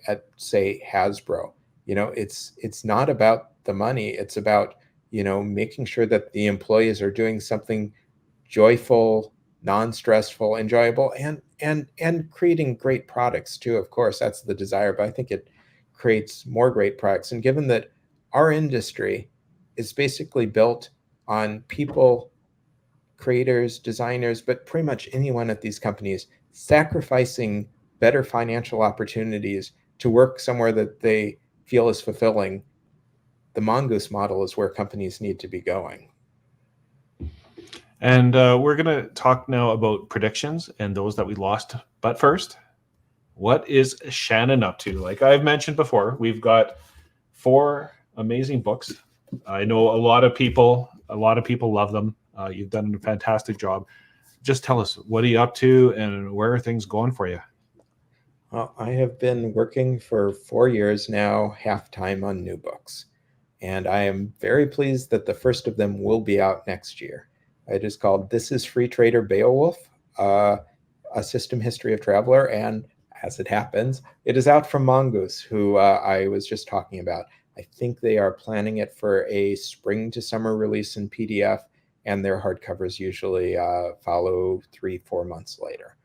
at, say, Hasbro. It's not about the money. It's about, making sure that the employees are doing something joyful, non-stressful, enjoyable, and creating great products too. Of course, that's the desire, but I think it creates more great products. And given that our industry is basically built on people creators, designers, but pretty much anyone at these companies sacrificing better financial opportunities to work somewhere that they feel is fulfilling, the mongoose model is where companies need to be going. And we're going to talk now about predictions and those that we lost. But first, what is Shannon up to? Like I've mentioned before, we've got 4 amazing books. I know a lot of people love them. You've done a fantastic job. Just tell us, what are you up to and where are things going for you? Well, I have been working for 4 years now, half-time on new books. And I am very pleased that the first of them will be out next year. It is called This is Free Trader Beowulf, a system history of Traveler. And as it happens, it is out from Mongoose, who I was just talking about. I think they are planning it for a spring to summer release in PDF, and their hardcovers usually follow 3-4 months later.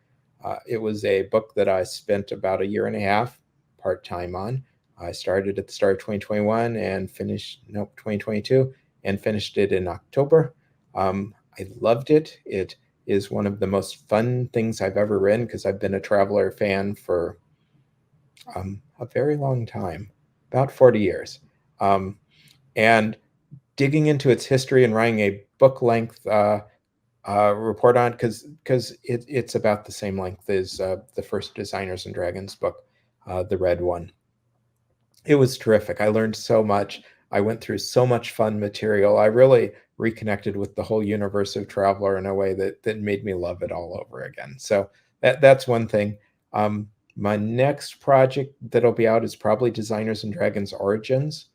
It was a book that I spent about 1.5 years part-time on. I started at the start of 2021 and finished, 2022, and finished it in October. I loved it. It is one of the most fun things I've ever written because I've been a Traveler fan for a very long time, about 40 years. And digging into its history and writing a book-length report on, because it's about the same length as the first Designers and Dragons book, the red one. It was terrific. I learned so much. I went through so much fun material. I really reconnected with the whole universe of Traveler in a way that made me love it all over again. So that's one thing. My next project that'll be out is probably Designers and Dragons Origins.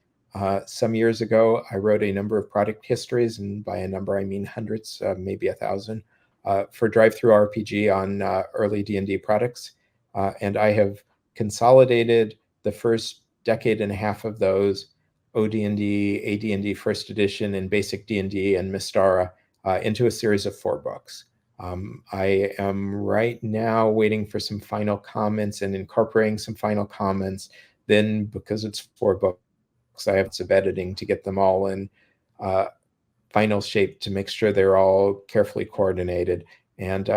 Some years ago, I wrote a number of product histories, and by a number I mean hundreds, maybe 1,000, for DriveThruRPG on early D&D products. And I have consolidated the first 1.5 decades of those, OD&D, AD&D First Edition, and Basic D&D and Mystara, into a series of 4 books. I am right now waiting for some final comments and incorporating some final comments. Then, because it's 4 books, I have some editing to get them all in final shape to make sure they're all carefully coordinated. And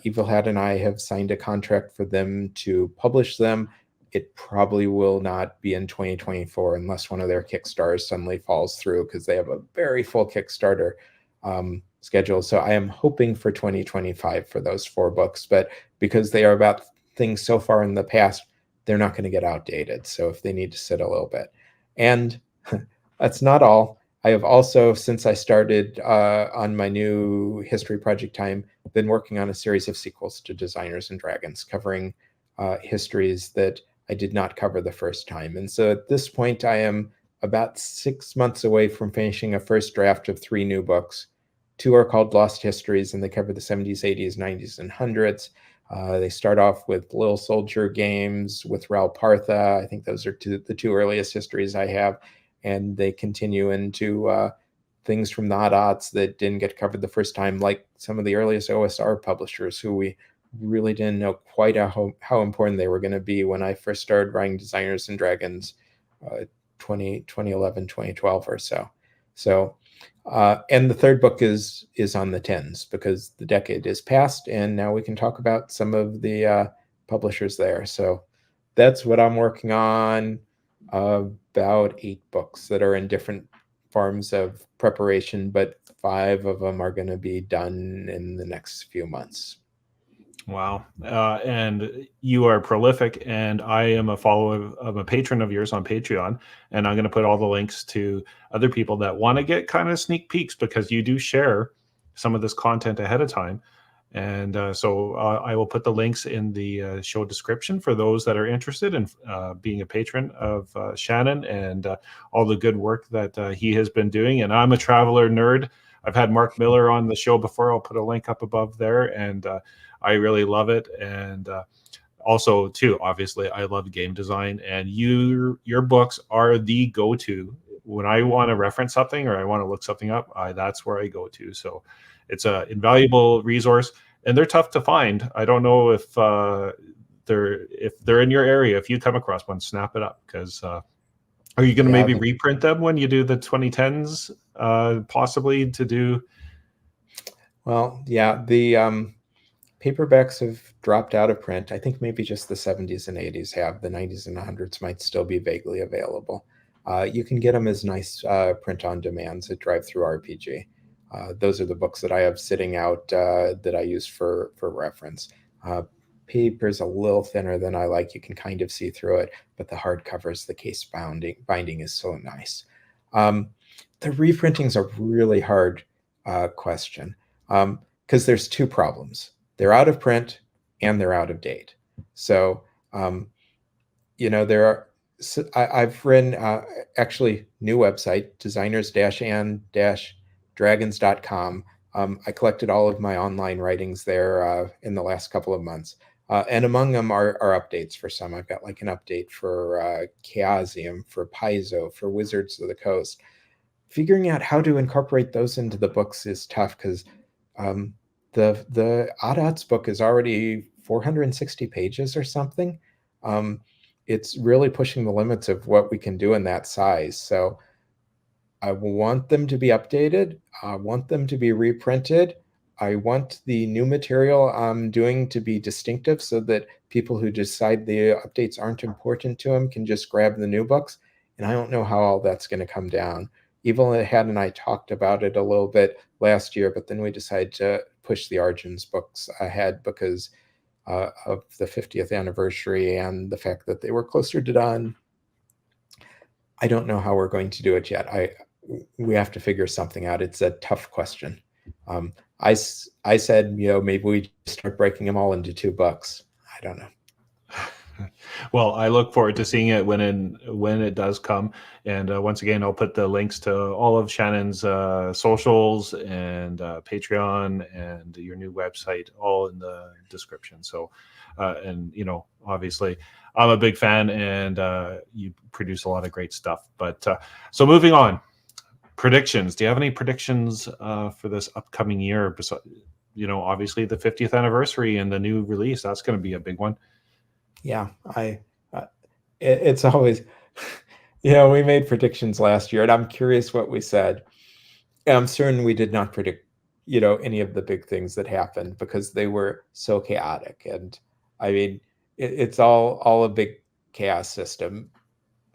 Evil Hat and I have signed a contract for them to publish them. It probably will not be in 2024 unless one of their Kickstarters suddenly falls through, because they have a very full Kickstarter schedule. So I am hoping for 2025 for those 4 books, but because they are about things so far in the past, they're not going to get outdated. So if they need to sit a little bit. And that's not all. I have also, since I started on my new history project time, been working on a series of sequels to Designers and Dragons, covering histories that I did not cover the first time. And so at this point, I am about 6 months away from finishing a first draft of 3 new books. 2 are called Lost Histories, and they cover the 70s, 80s, 90s, and 100s. They start off with Little Soldier Games with Ral Partha. I think those are the 2 earliest histories I have. And they continue into things from the aughts that didn't get covered the first time, like some of the earliest OSR publishers who we really didn't know quite how important they were going to be when I first started writing Designers and Dragons 2011, 2012 or so. So, and the third book is on the 10s, because the decade is past, and now we can talk about some of the publishers there. So that's what I'm working on. About 8 books that are in different forms of preparation, but 5 of them are going to be done in the next few months. Wow. And you are prolific, and I am a follower of a patron of yours on Patreon, and I'm going to put all the links to other people that want to get kind of sneak peeks, because you do share some of this content ahead of time. And so I will put the links in the show description for those that are interested in being a patron of Shannon and all the good work that he has been doing. And I'm a Traveler nerd. I've had Mark Miller on the show before. I'll put a link up above there, and I really love it. And also, too, obviously, I love game design, and your books are the go-to. When I want to reference something or I want to look something up, that's where I go to. So it's an invaluable resource, and they're tough to find. I don't know if they're in your area. If you come across one, snap it up, because are you going to maybe reprint them when you do the 2010s, possibly to do? Well, yeah, the paperbacks have dropped out of print. I think maybe just the 70s and 80s have. The 90s and 100s might still be vaguely available. You can get them as nice print on demands at DriveThruRPG. Those are the books that I have sitting out that I use for reference. Paper's a little thinner than I like. You can kind of see through it, but the hardcovers, the case binding is so nice. The reprinting's a really hard question because there's two problems. They're out of print and they're out of date. So, there are, I've written actually new website, designers-and-dragons.com. I collected all of my online writings there in the last couple of months. And among them are updates for some. I've got like an update for Chaosium, for Paizo, for Wizards of the Coast. Figuring out how to incorporate those into the books is tough because the Odd Odds book is already 460 pages or something. It's really pushing the limits of what we can do in that size. So I want them to be updated. I want them to be reprinted. I want the new material I'm doing to be distinctive so that people who decide the updates aren't important to them can just grab the new books. And I don't know how all that's going to come down. Evil Ahead and I talked about it a little bit last year, but then we decided to push the Origins books ahead because of the 50th anniversary and the fact that they were closer to done. I don't know how we're going to do it yet. We have to figure something out. It's a tough question. I said, maybe we start breaking them all into 2 books. I don't know. Well, I look forward to seeing it when it does come. And once again, I'll put the links to all of Shannon's socials and Patreon and your new website all in the description. So, and obviously, I'm a big fan, and you produce a lot of great stuff. But so moving on, predictions. Do you have any predictions for this upcoming year? Obviously the 50th anniversary and the new release. That's going to be a big one. Yeah, it's always, we made predictions last year, and I'm curious what we said. I'm certain we did not predict, any of the big things that happened because they were so chaotic. And I mean, it's all a big chaos system.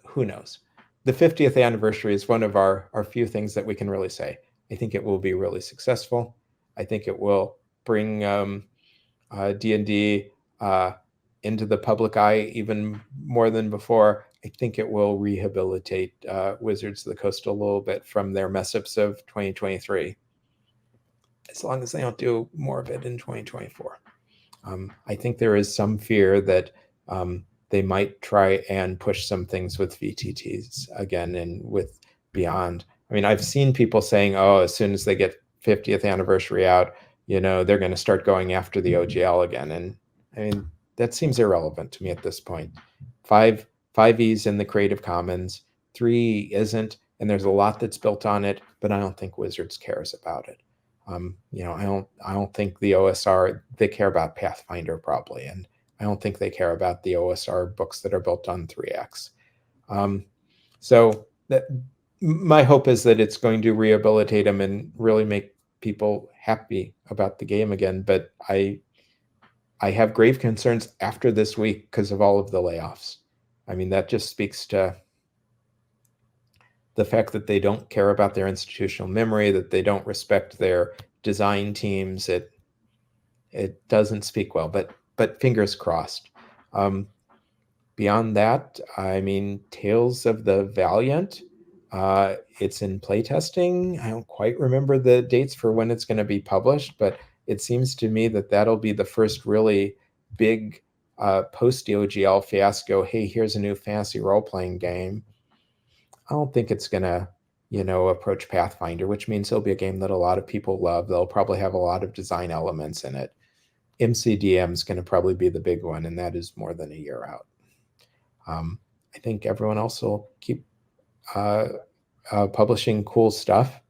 Who knows? The 50th anniversary is one of our few things that we can really say. I think it will be really successful. I think it will bring D&D into the public eye even more than before. I think it will rehabilitate Wizards of the Coast a little bit from their mess-ups of 2023, as long as they don't do more of it in 2024. I think there is some fear that they might try and push some things with VTTs again and with Beyond. I mean, I've seen people saying, as soon as they get 50th anniversary out, they're going to start going after the OGL again. And I mean, that seems irrelevant to me at this point. 5E's in the Creative Commons, 3 isn't, and there's a lot that's built on it, but I don't think Wizards cares about it. I don't think the OSR, they care about Pathfinder probably, and I don't think they care about the OSR books that are built on 3X. So my hope is that it's going to rehabilitate them and really make people happy about the game again. But I have grave concerns after this week because of all of the layoffs. I mean, that just speaks to the fact that they don't care about their institutional memory, that they don't respect their design teams. It doesn't speak well, but fingers crossed. Beyond that, I mean, Tales of the Valiant, it's in playtesting. I don't quite remember the dates for when it's going to be published, but it seems to me that that'll be the first really big post-OGL Fiasco, hey, here's a new fantasy role-playing game. I don't think it's going to, approach Pathfinder, which means it'll be a game that a lot of people love. They'll probably have a lot of design elements in it. MCDM is going to probably be the big one, and that is more than a year out. I think everyone else will keep publishing cool stuff.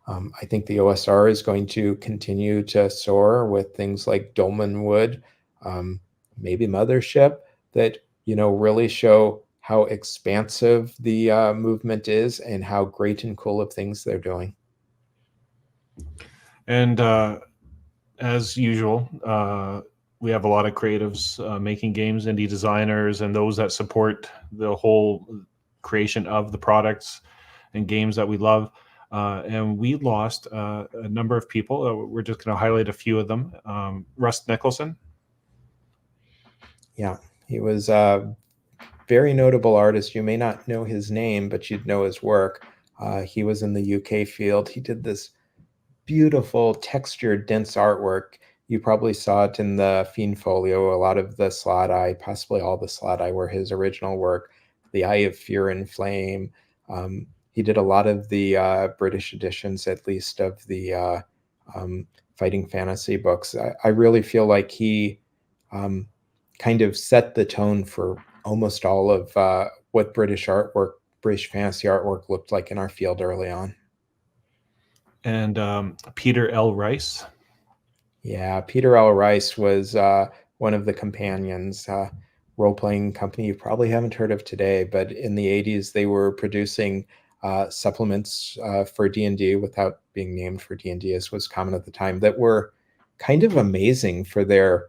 I think the OSR is going to continue to soar with things like Dolmenwood, maybe Mothership, that really show how expansive the movement is and how great and cool of things they're doing. And as usual, we have a lot of creatives making games, indie designers, and those that support the whole creation of the products and games that we love. And we lost a number of people. We're just going to highlight a few of them. Russ Nicholson. Yeah, he was a very notable artist. You may not know his name, but you'd know his work. He was in the UK field. He did this beautiful, textured, dense artwork. You probably saw it in the Fiend Folio. A lot of the Slot Eye, possibly all the Slot Eye, were his original work. The Eye of Fear and Flame. He did a lot of the British editions, at least, of the fighting fantasy books. I really feel like he kind of set the tone for almost all of what British fantasy artwork looked like in our field early on. And Peter L. Rice. Yeah, Peter L. Rice was one of the companions. Role-playing company you probably haven't heard of today, but in the 80s they were producing supplements for D&D without being named for D&D, as was common at the time, that were kind of amazing for their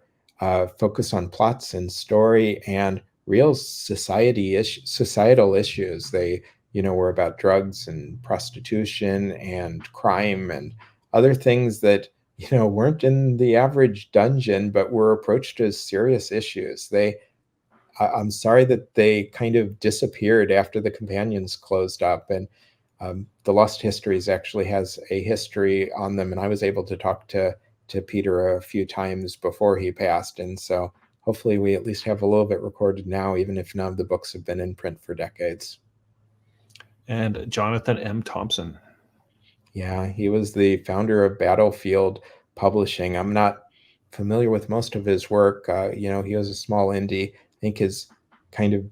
focus on plots and story and real societal issues. They, were about drugs and prostitution and crime and other things that, weren't in the average dungeon, but were approached as serious issues. I'm sorry that they kind of disappeared after the companions closed up, and the Lost Histories actually has a history on them, and I was able to talk to Peter a few times before he passed, and so hopefully we at least have a little bit recorded now, even if none of the books have been in print for decades. And Jonathan M. Thompson. Yeah, he was the founder of Battlefield Publishing. I'm not familiar with most of his work. He was a small indie. I think his kind of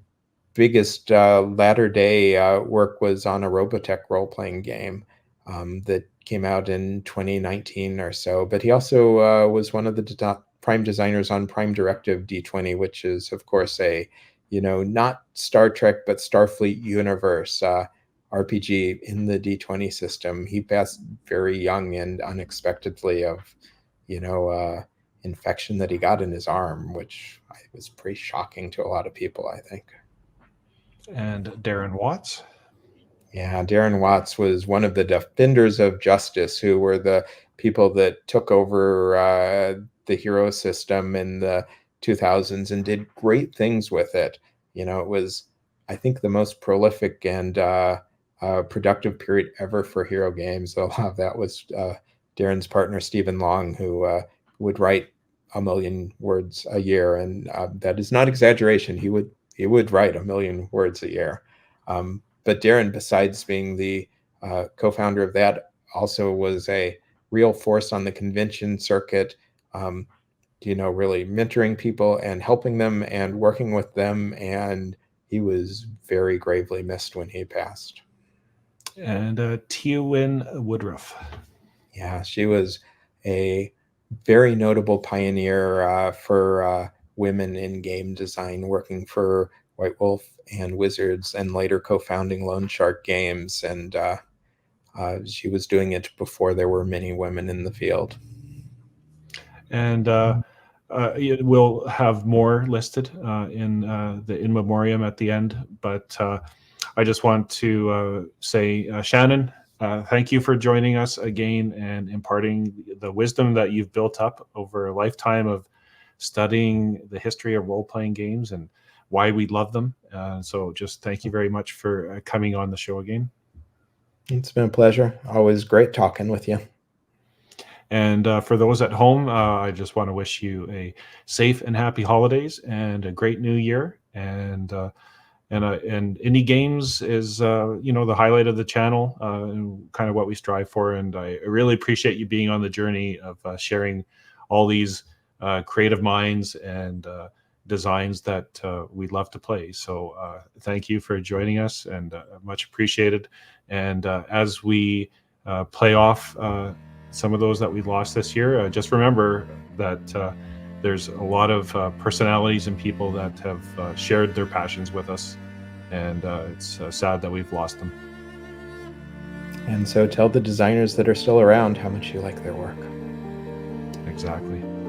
biggest latter-day work was on a Robotech role-playing game that came out in 2019 or so. But he also was one of the prime designers on Prime Directive D20, which is, of course, a, not Star Trek, but Starfleet universe RPG in the D20 system. He passed very young and unexpectedly of, infection that he got in his arm, which was pretty shocking to a lot of people, I think. And Darren Watts. Yeah, Darren Watts was one of the defenders of justice, who were the people that took over the hero system in the 2000s and did great things with it. It was, I think, the most prolific and productive period ever for hero games. A lot of that was Darren's partner, Stephen Long, who would write 1 million words a year. And that is not exaggeration. He would write 1 million words a year. But Darren, besides being the co-founder of that, also was a real force on the convention circuit, really mentoring people and helping them and working with them. And he was very gravely missed when he passed. And Teowin Woodruff. Yeah, she was a very notable pioneer for women in game design, working for White Wolf and Wizards, and later co-founding Lone Shark Games. And she was doing it before there were many women in the field. And we'll have more listed in the in memoriam at the end. But I just want to say, Shannon, thank you for joining us again and imparting the wisdom that you've built up over a lifetime of studying the history of role-playing games and why we love them. So just thank you very much for coming on the show again. It's been a pleasure. Always great talking with you. And for those at home, I just want to wish you a safe and happy holidays and a great new year. And indie games is the highlight of the channel and kind of what we strive for. And I really appreciate you being on the journey of sharing all these creative minds and designs that we love to play. So thank you for joining us, and much appreciated. And as we play off some of those that we lost this year, just remember that there's a lot of personalities and people that have shared their passions with us, and it's sad that we've lost them. And so tell the designers that are still around how much you like their work. Exactly.